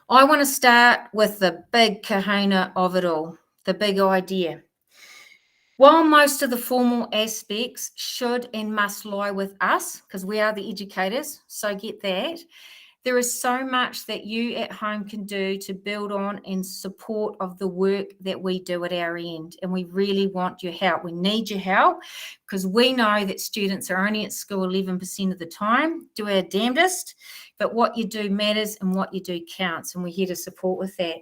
I want to start with the big kahuna of it all, the big idea. While most of the formal aspects should and must lie with us, because we are the educators, so get that, there is so much that you at home can do to build on in support of the work that we do at our end. And we really want your help. We need your help because we know that students are only at school 11% of the time. Do our damnedest, but what you do matters and what you do counts, and we're here to support with that.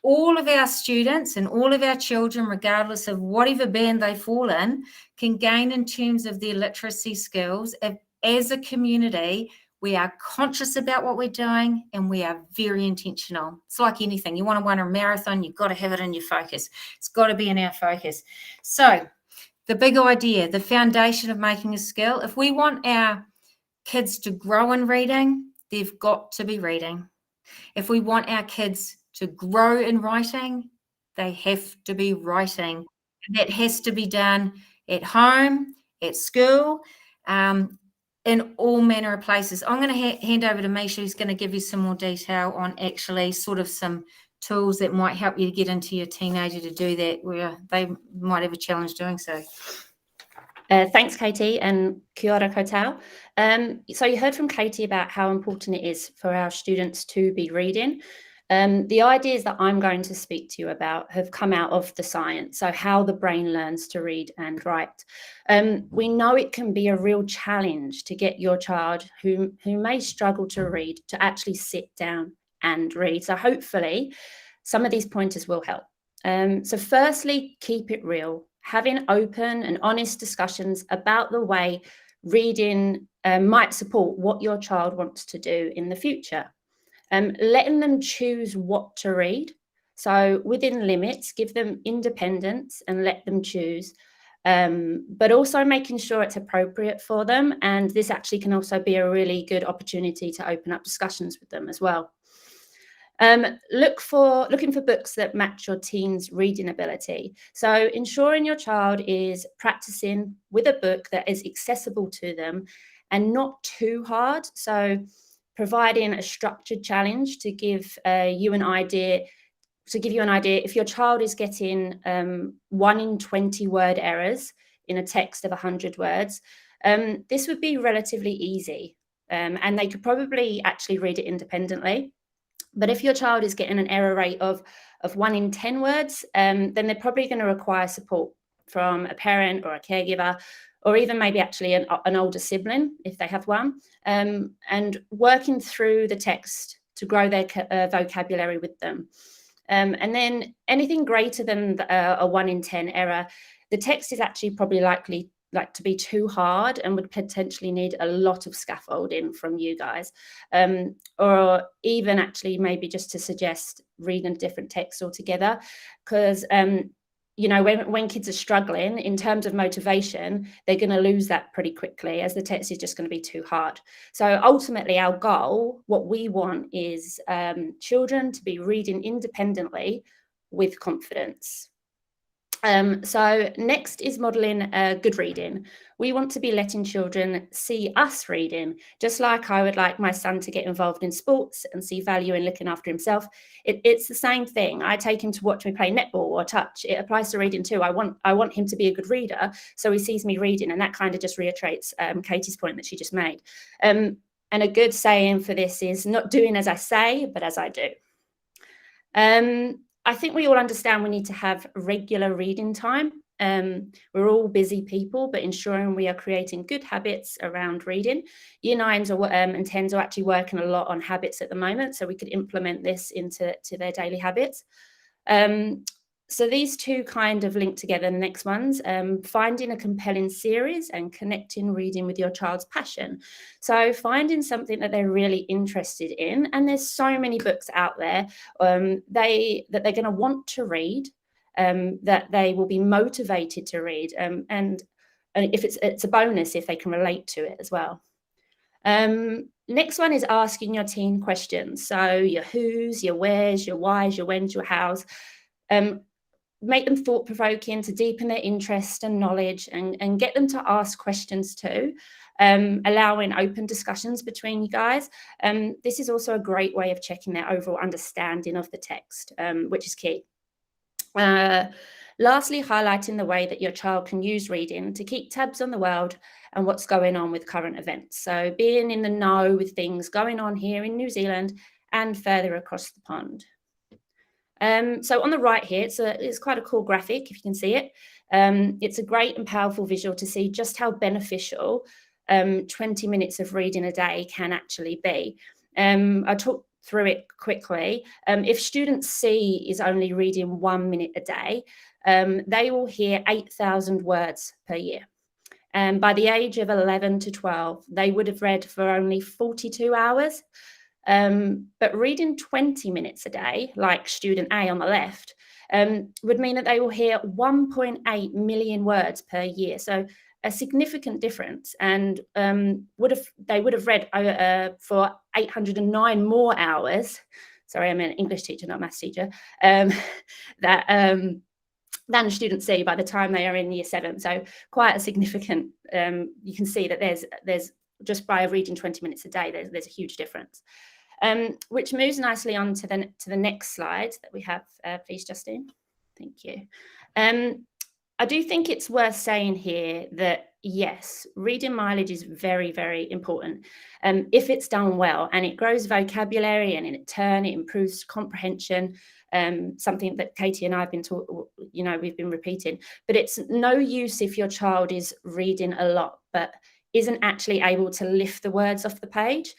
All of our students and all of our children, regardless of whatever band they fall in, can gain in terms of their literacy skills if, as a community, we are conscious about what we're doing and we are very intentional. It's like anything. You want to run a marathon, you've got to have it in your focus. It's got to be in our focus. So the big idea, the foundation of making a skill, if we want our kids to grow in reading, they've got to be reading. If we want our kids to grow in writing, they have to be writing. that has to be done at home, at school, in all manner of places. I'm going to hand over to Misha, who's going to give you some more detail on actually sort of some tools that might help you to get into your teenager to do that, where they might have a challenge doing so. Thanks, Katie, and kia ora koutou. So you heard from Katie about how important it is for our students to be reading. The ideas that I'm going to speak to you about have come out of the science, so how the brain learns to read and write. We know it can be a real challenge to get your child who may struggle to read to actually sit down and read. So hopefully some of these pointers will help. So firstly, keep it real. Having open and honest discussions about the way reading might support what your child wants to do in the future. Letting them choose what to read. So within limits, give them independence and let them choose, but also making sure it's appropriate for them. And this actually can also be a really good opportunity to open up discussions with them as well. Looking for books that match your teen's reading ability. So ensuring your child is practicing with a book that is accessible to them and not too hard. So providing a structured challenge to give you an idea. To give you an idea, if your child is getting 1 in 20 word errors in a text of 100 words, this would be relatively easy, and they could probably actually read it independently. But if your child is getting an error rate of 1 in 10 words, then they're probably going to require support from a parent or a caregiver, or even maybe actually an older sibling if they have one, and working through the text to grow their vocabulary with them. And then anything greater than a 1 in 10 error, the text is actually probably likely to be too hard and would potentially need a lot of scaffolding from you guys, or even actually maybe just to suggest reading a different text altogether, because you know, when kids are struggling in terms of motivation, they're going to lose that pretty quickly, as the text is just going to be too hard. So ultimately our goal, what we want is children to be reading independently with confidence. So next is modelling good reading. We want to be letting children see us reading, just like I would like my son to get involved in sports and see value in looking after himself. It's the same thing. I take him to watch me play netball or touch. It applies to reading too. I want him to be a good reader, so he sees me reading, and that kind of just reiterates Katie's point that she just made. And a good saying for this is not doing as I say, but as I do. I think we all understand we need to have regular reading time. We're all busy people, but ensuring we are creating good habits around reading. Year 9s and 10s are actually working a lot on habits at the moment, so we could implement this into their daily habits. So these two kind of link together, the next ones, finding a compelling series and connecting reading with your child's passion. So finding something that they're really interested in, and there's so many books out there that they're going to want to read, that they will be motivated to read, and if it's a bonus if they can relate to it as well. Next one is asking your teen questions. So your who's, your where's, your why's, your when's, your how's. Make them thought-provoking to deepen their interest and knowledge, and get them to ask questions too, allowing open discussions between you guys. This is also a great way of checking their overall understanding of the text, which is key. Lastly, highlighting the way that your child can use reading to keep tabs on the world and what's going on with current events. So being in the know with things going on here in New Zealand and further across the pond. So on the right here, it's quite a cool graphic, if you can see it. It's a great and powerful visual to see just how beneficial 20 minutes of reading a day can actually be. I talked through it quickly. If student C is only reading 1 minute a day, they will hear 8,000 words per year. And by the age of 11 to 12, they would have read for only 42 hours. But reading 20 minutes a day, like student A on the left, would mean that they will hear 1.8 million words per year. So a significant difference, and they would have read for 809 more hours. Sorry, I'm an English teacher, not a maths teacher. than students see by the time they are in year 7. So quite a significant, you can see that there's just by reading 20 minutes a day, there's a huge difference. Which moves nicely on to the next slide that we have, please, Justine. Thank you. I do think it's worth saying here that, yes, reading mileage is very, very important if it's done well, and it grows vocabulary, and in turn it improves comprehension, something that Katie and I have been we've been repeating. But it's no use if your child is reading a lot but isn't actually able to lift the words off the page.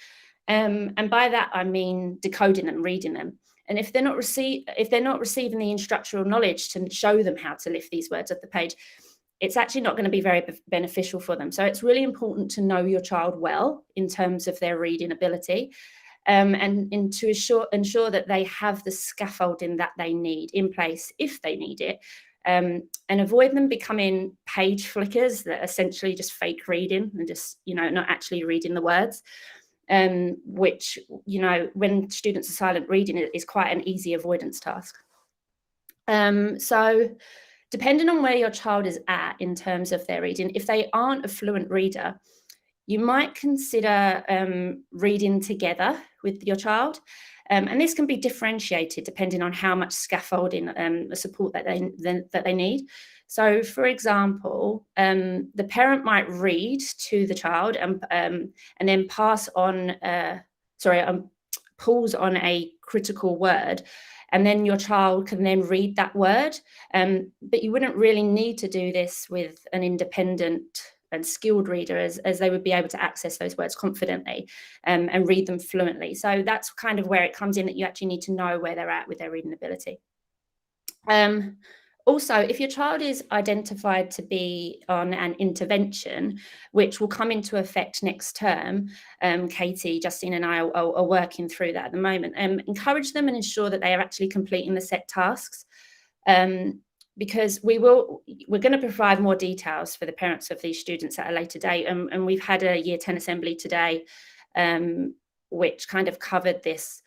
And by that I mean decoding them, reading them. And if they're not receiving the instructional knowledge to show them how to lift these words off the page, it's actually not going to be very beneficial for them. So it's really important to know your child well in terms of their reading ability, and to ensure that they have the scaffolding that they need in place if they need it, and avoid them becoming page flickers that are essentially just fake reading and just, not actually reading the words. Which, when students are silent reading, it is quite an easy avoidance task. So depending on where your child is at in terms of their reading, if they aren't a fluent reader, you might consider reading together with your child. And this can be differentiated depending on how much scaffolding support that they need. So, for example, the parent might read to the child and then pause on a critical word, and then your child can then read that word. But you wouldn't really need to do this with an independent and skilled reader, as they would be able to access those words confidently and read them fluently. So that's kind of where it comes in, that you actually need to know where they're at with their reading ability. Also, if your child is identified to be on an intervention, which will come into effect next term, Katie, Justine and I are working through that at the moment, encourage them and ensure that they are actually completing the set tasks, because we're going to provide more details for the parents of these students at a later date. And we've had a Year 10 assembly today, which kind of covered this,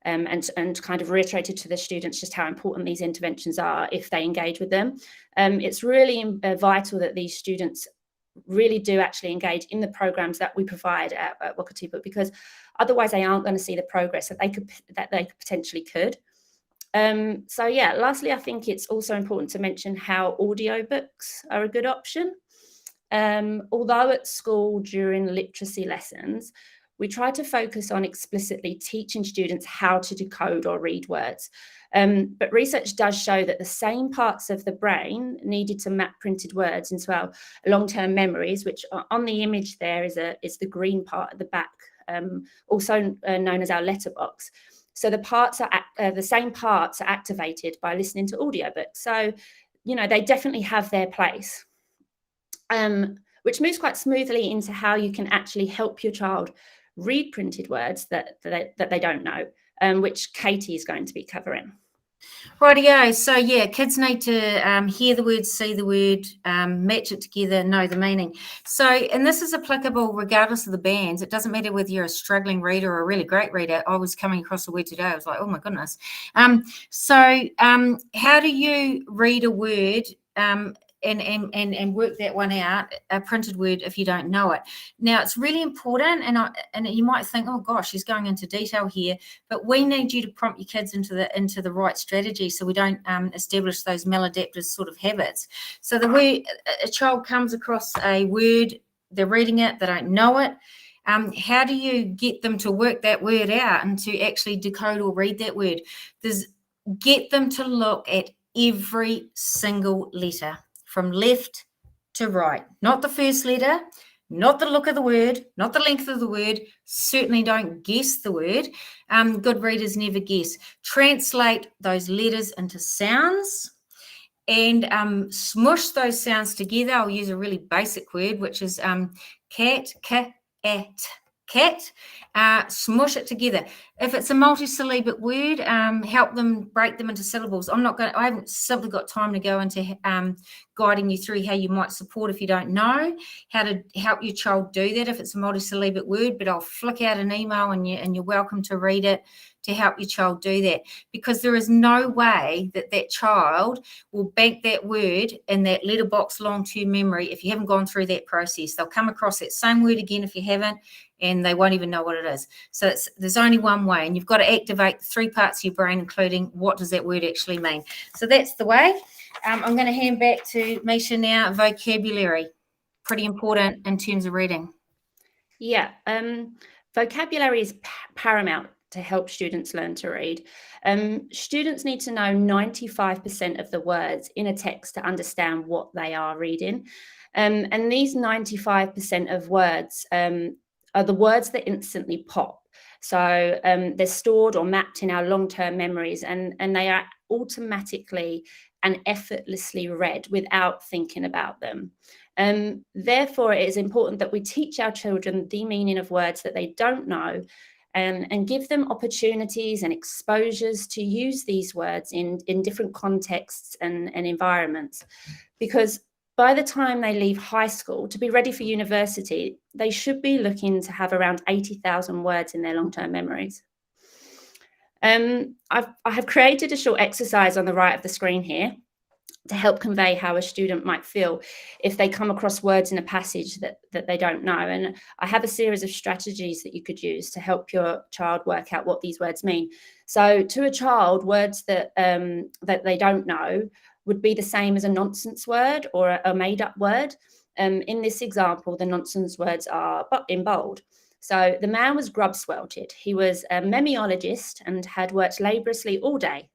and kind of reiterated to the students just how important these interventions are if they engage with them. It's really vital that these students really do actually engage in the programs that we provide at Wakatipu, because otherwise they aren't going to see the progress that they potentially could. So yeah, lastly, I think it's also important to mention how audiobooks are a good option. Although at school during literacy lessons, we try to focus on explicitly teaching students how to decode or read words. But research does show that the same parts of the brain needed to map printed words into our long-term memories, which on the image there is the green part at the back, also known as our letterbox. So the same parts are activated by listening to audiobooks. So, they definitely have their place, which moves quite smoothly into how you can actually help your child read printed words that they don't know, which Katie is going to be covering. Rightio. So yeah, kids need to hear the word, see the word, match it together, know the meaning. So, and this is applicable regardless of the bands. It doesn't matter whether you're a struggling reader or a really great reader. I was coming across a word today. I was like, oh my goodness. So how do you read a word and work that one out, a printed word, if you don't know it? Now, it's really important, and you might think, oh gosh, she's going into detail here, but we need you to prompt your kids into the right strategy, so we don't establish those maladaptive sort of habits. So the way a child comes across a word, they're reading it, they don't know it. How do you get them to work that word out and to actually decode or read that word? Get them to look at every single letter, from left to right, not the first letter, not the look of the word, not the length of the word. Certainly don't guess the word. Good readers never guess. Translate those letters into sounds and smush those sounds together. I'll use a really basic word, which is cat, cat, at. Cat, smush it together. If it's a multisyllabic word, help them break them into syllables. I haven't simply got time to go into guiding you through how you might support if you don't know how to help your child do that if it's a multisyllabic word, but I'll flick out an email and you're welcome to read it to help your child do that, because there is no way that child will bank that word in that letterbox long-term memory if you haven't gone through that process. They'll come across that same word again if you haven't, and they won't even know what it is. So there's only one way, and you've got to activate 3 parts of your brain, including what does that word actually mean. So that's the way. I'm going to hand back to Misha now. Vocabulary, pretty important in terms of reading. Yeah, vocabulary is paramount to help students learn to read. Students need to know 95% of the words in a text to understand what they are reading. And these 95% of words are the words that instantly pop. So they're stored or mapped in our long-term memories, and they are automatically and effortlessly read without thinking about them. Therefore, it is important that we teach our children the meaning of words that they don't know, and give them opportunities and exposures to use these words in different contexts and environments. Because by the time they leave high school to be ready for university, they should be looking to have around 80,000 words in their long-term memories. I have created a short exercise on the right of the screen here to help convey how a student might feel if they come across words in a passage that they don't know. And I have a series of strategies that you could use to help your child work out what these words mean. So to a child, words that they don't know would be the same as a nonsense word or a made-up word. In this example, the nonsense words are in bold. So the man was grub-sweltered. He was a memeologist and had worked laboriously all day.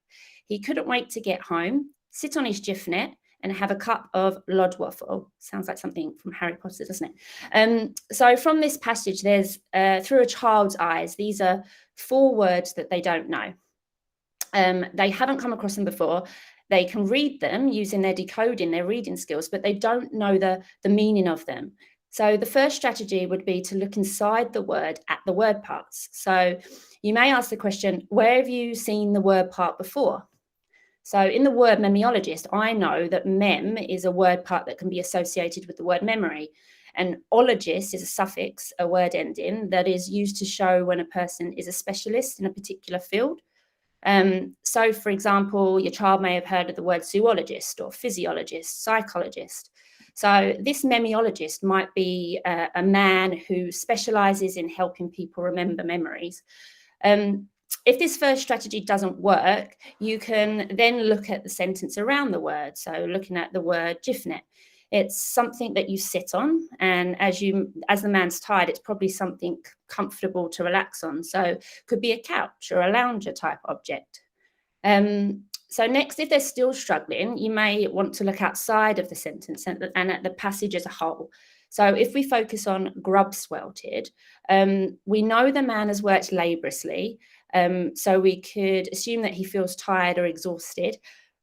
He couldn't wait to get home, sit on his jiffnet and have a cup of lodwaffle. Sounds like something from Harry Potter, doesn't it? So from this passage, there's, through a child's eyes, these are 4 words that they don't know. They haven't come across them before. They can read them using their decoding, their reading skills, but they don't know the meaning of them. So the first strategy would be to look inside the word at the word parts. So you may ask the question, where have you seen the word part before? So in the word memeologist, I know that mem is a word part that can be associated with the word memory. And ologist is a suffix, a word ending that is used to show when a person is a specialist in a particular field. So for example, your child may have heard of the word zoologist or physiologist, psychologist. So this memeologist might be a man who specializes in helping people remember memories. If this first strategy doesn't work, you can then look at the sentence around the word. So looking at the word jiffnet, it's something that you sit on, and as the man's tired, it's probably something comfortable to relax on. So it could be a couch or a lounger type object. So next, if they're still struggling, you may want to look outside of the sentence and at the passage as a whole. So if we focus on grub-sweltered, we know the man has worked laboriously, so we could assume that he feels tired or exhausted.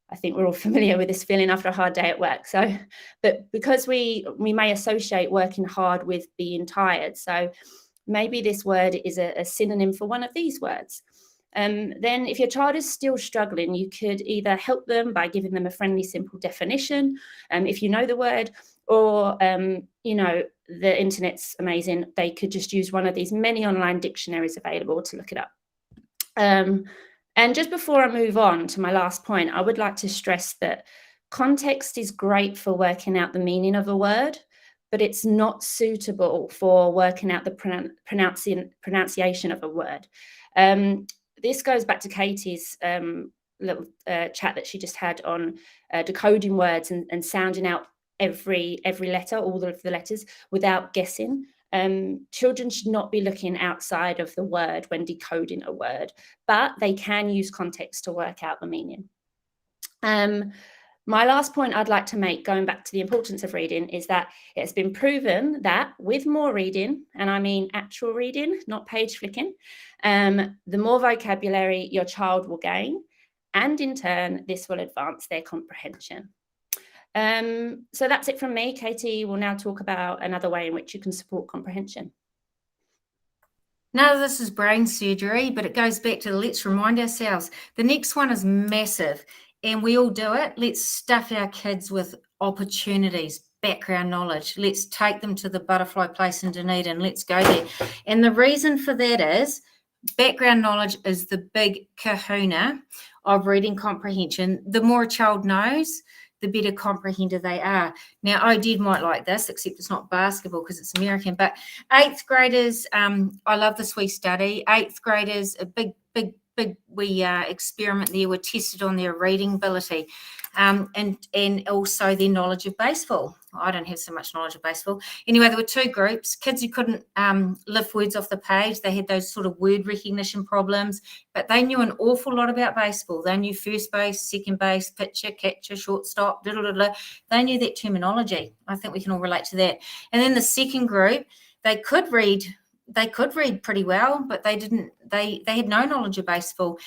I think we're all familiar with this feeling after a hard day at work. So, but because we may associate working hard with being tired, so maybe this word is a synonym for one of these words. Then if your child is still struggling, you could either help them by giving them a friendly, simple definition, if you know the word, or, the internet's amazing. They could just use one of these many online dictionaries available to look it up. And just before I move on to my last point, I would like to stress that context is great for working out the meaning of a word, but it's not suitable for working out the pronunciation of a word. This goes back to Katie's little chat that she just had on decoding words and sounding out every letter, all of the letters, without guessing. Children should not be looking outside of the word when decoding a word, but they can use context to work out the meaning. My last point I'd like to make, going back to the importance of reading, is that it has been proven that with more reading, and I mean actual reading, not page flicking, the more vocabulary your child will gain, and in turn, this will advance their comprehension. So that's it from me. Katie will now talk about another way in which you can support comprehension. None of this is brain surgery, but it goes back to let's remind ourselves. The next one is massive, and we all do it. Let's stuff our kids with opportunities, background knowledge. Let's take them to the butterfly place in Dunedin. Let's go there. And the reason for that is background knowledge is the big kahuna of reading comprehension. The more a child knows, the better comprehender they are. Now, ODED might like this, except it's not basketball because it's American, but 8th graders, I love this wee study. 8th graders, a big we experiment there, were tested on their reading ability and also their knowledge of baseball. I don't have so much knowledge of baseball. Anyway, there were two groups, kids who couldn't lift words off the page. They had those sort of word recognition problems, but they knew an awful lot about baseball. They knew first base, second base, pitcher, catcher, shortstop, They knew that terminology. I think we can all relate to that. And then the second group, they could read pretty well, but they didn't. They had no knowledge of baseball.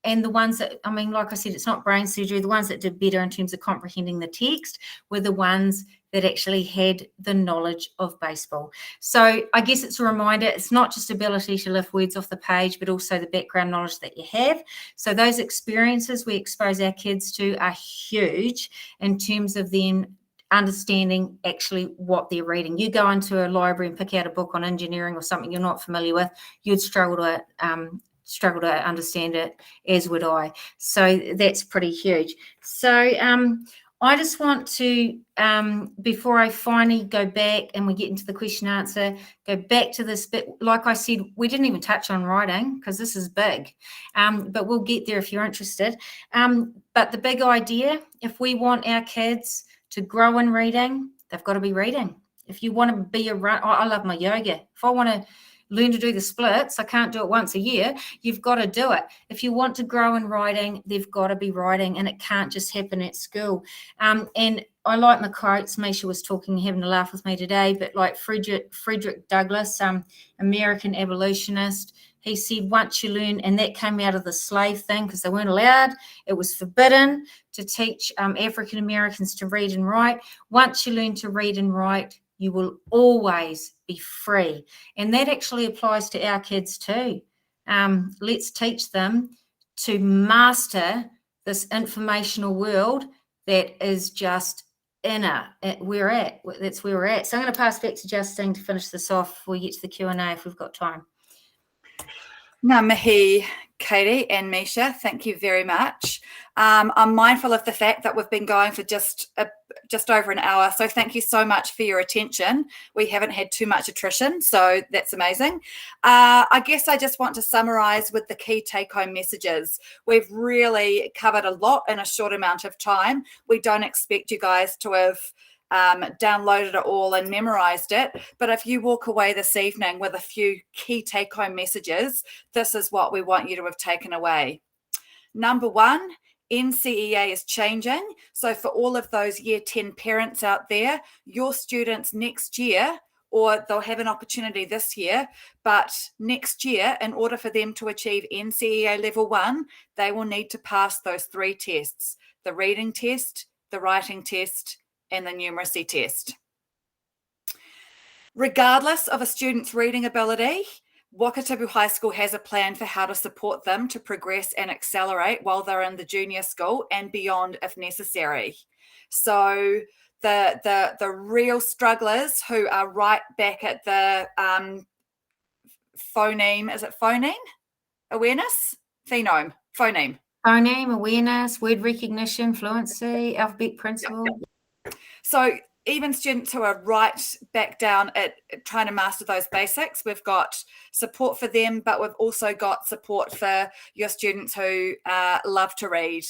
And the ones that, I mean, like I said, it's not brain surgery. The ones that did better in terms of comprehending the text were the ones that actually had the knowledge of baseball. So I guess it's a reminder, it's not just ability to lift words off the page, but also the background knowledge that you have. So those experiences we expose our kids to are huge in terms of them understanding actually what they're reading. You go into a library and pick out a book on engineering or something you're not familiar with, you'd struggle to understand it, as would I. So that's pretty huge. So I just want to, before I finally go back and we get into the question answer, go back to this bit. Like I said, we didn't even touch on writing because this is big, but we'll get there if you're interested. But the big idea, if we want our kids to grow in reading, they've got to be reading. If you want to be I love my yoga. If I want to learn to do the splits, I can't do it once a year. You've got to do it. If you want to grow in writing, they've got to be writing, and it can't just happen at school. And I like my quotes. Misha was having a laugh with me today, but like Frederick Douglass, American abolitionist, he said, once you learn, and that came out of the slave thing because they weren't allowed. It was forbidden to teach African Americans to read and write. Once you learn to read and write, you will always be free. And that actually applies to our kids too. Let's teach them to master this informational world that is just that's where we're at. So I'm going to pass back to Justine to finish this off before we get to the Q&A if we've got time. Ngā mihi, Katie and Misha, thank you very much. I'm mindful of the fact that we've been going for just over an hour, so thank you so much for your attention. We haven't had too much attrition, so that's amazing. I guess I just want to summarise with the key take-home messages. We've really covered a lot in a short amount of time. We don't expect you guys to have downloaded it all and memorized it, but if you walk away this evening with a few key take-home messages, this is what we want you to have taken away. Number one, NCEA is changing. So for all of those year 10 parents out there, your students next year, or they'll have an opportunity this year, but next year, in order for them to achieve NCEA level 1, they will need to pass those 3 tests: the reading test, the writing test, and the numeracy test. Regardless of a student's reading ability, Wakatipu High School has a plan for how to support them to progress and accelerate while they're in the junior school and beyond if necessary. So the real strugglers who are right back at the phoneme, is it phoneme awareness? Phoneme awareness, word recognition, fluency, alphabet principle. So even students who are right back down at trying to master those basics, we've got support for them, but we've also got support for your students who love to read,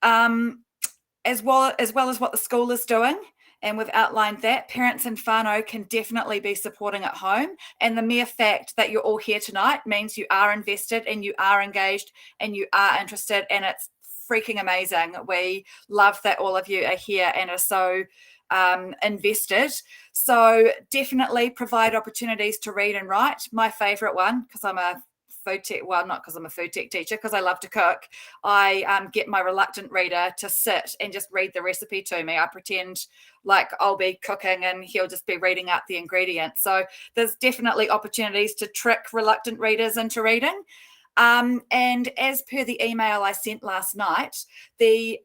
as well as what the school is doing. And we've outlined that parents and whānau can definitely be supporting at home. And the mere fact that you're all here tonight means you are invested and you are engaged and you are interested, and it's freaking amazing. We love that all of you are here and are so invested. So definitely provide opportunities to read and write. My favorite one, because I'm a food tech, well, not because I'm a food tech teacher, because I love to cook, I get my reluctant reader to sit and just read the recipe to me. I pretend like I'll be cooking and he'll just be reading out the ingredients. So there's definitely opportunities to trick reluctant readers into reading. And as per the email I sent last night, the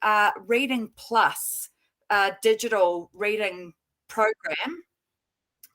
Reading Plus digital reading program,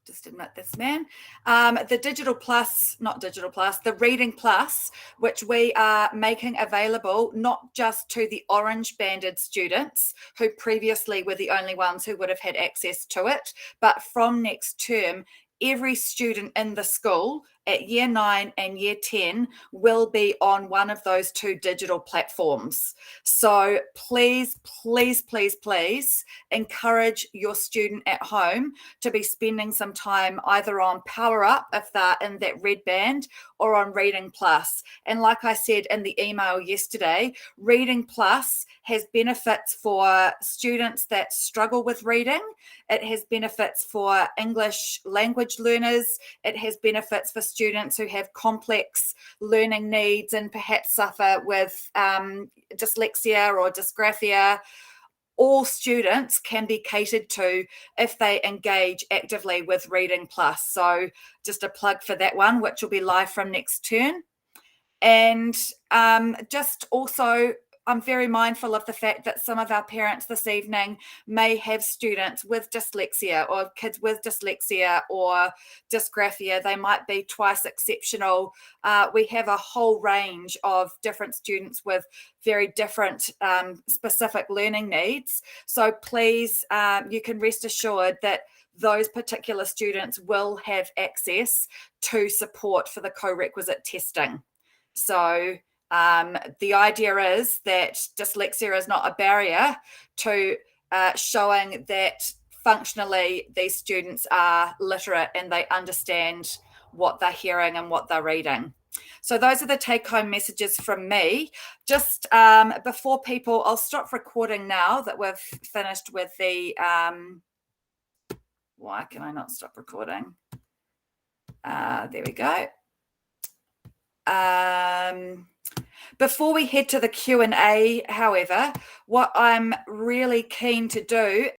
just admit this, man. The Digital Plus, not Digital Plus, the Reading Plus, which we are making available not just to the orange banded students who previously were the only ones who would have had access to it, but from next term, every student in the school at year 9 and year 10 will be on one of those two digital platforms. So please, please, please, please encourage your student at home to be spending some time either on Power Up if they're in that red band, or on Reading Plus. And like I said in the email yesterday, Reading Plus has benefits for students that struggle with reading. It has benefits for English language learners. It has benefits for students who have complex learning needs and perhaps suffer with dyslexia or dysgraphia. All students can be catered to if they engage actively with Reading Plus. So just a plug for that one, which will be live from next term. And just also, I'm very mindful of the fact that some of our parents this evening may have students with dyslexia or kids with dyslexia or dysgraphia. They might be twice exceptional. We have a whole range of different students with very different specific learning needs. So please, you can rest assured that those particular students will have access to support for the co-requisite testing. So the idea is that dyslexia is not a barrier to showing that functionally these students are literate and they understand what they're hearing and what they're reading. So those are the take-home messages from me. Just before people, I'll stop recording now that we've finished with the, why can I not stop recording? There we go. Before we head to the Q&A, however, what I'm really keen to do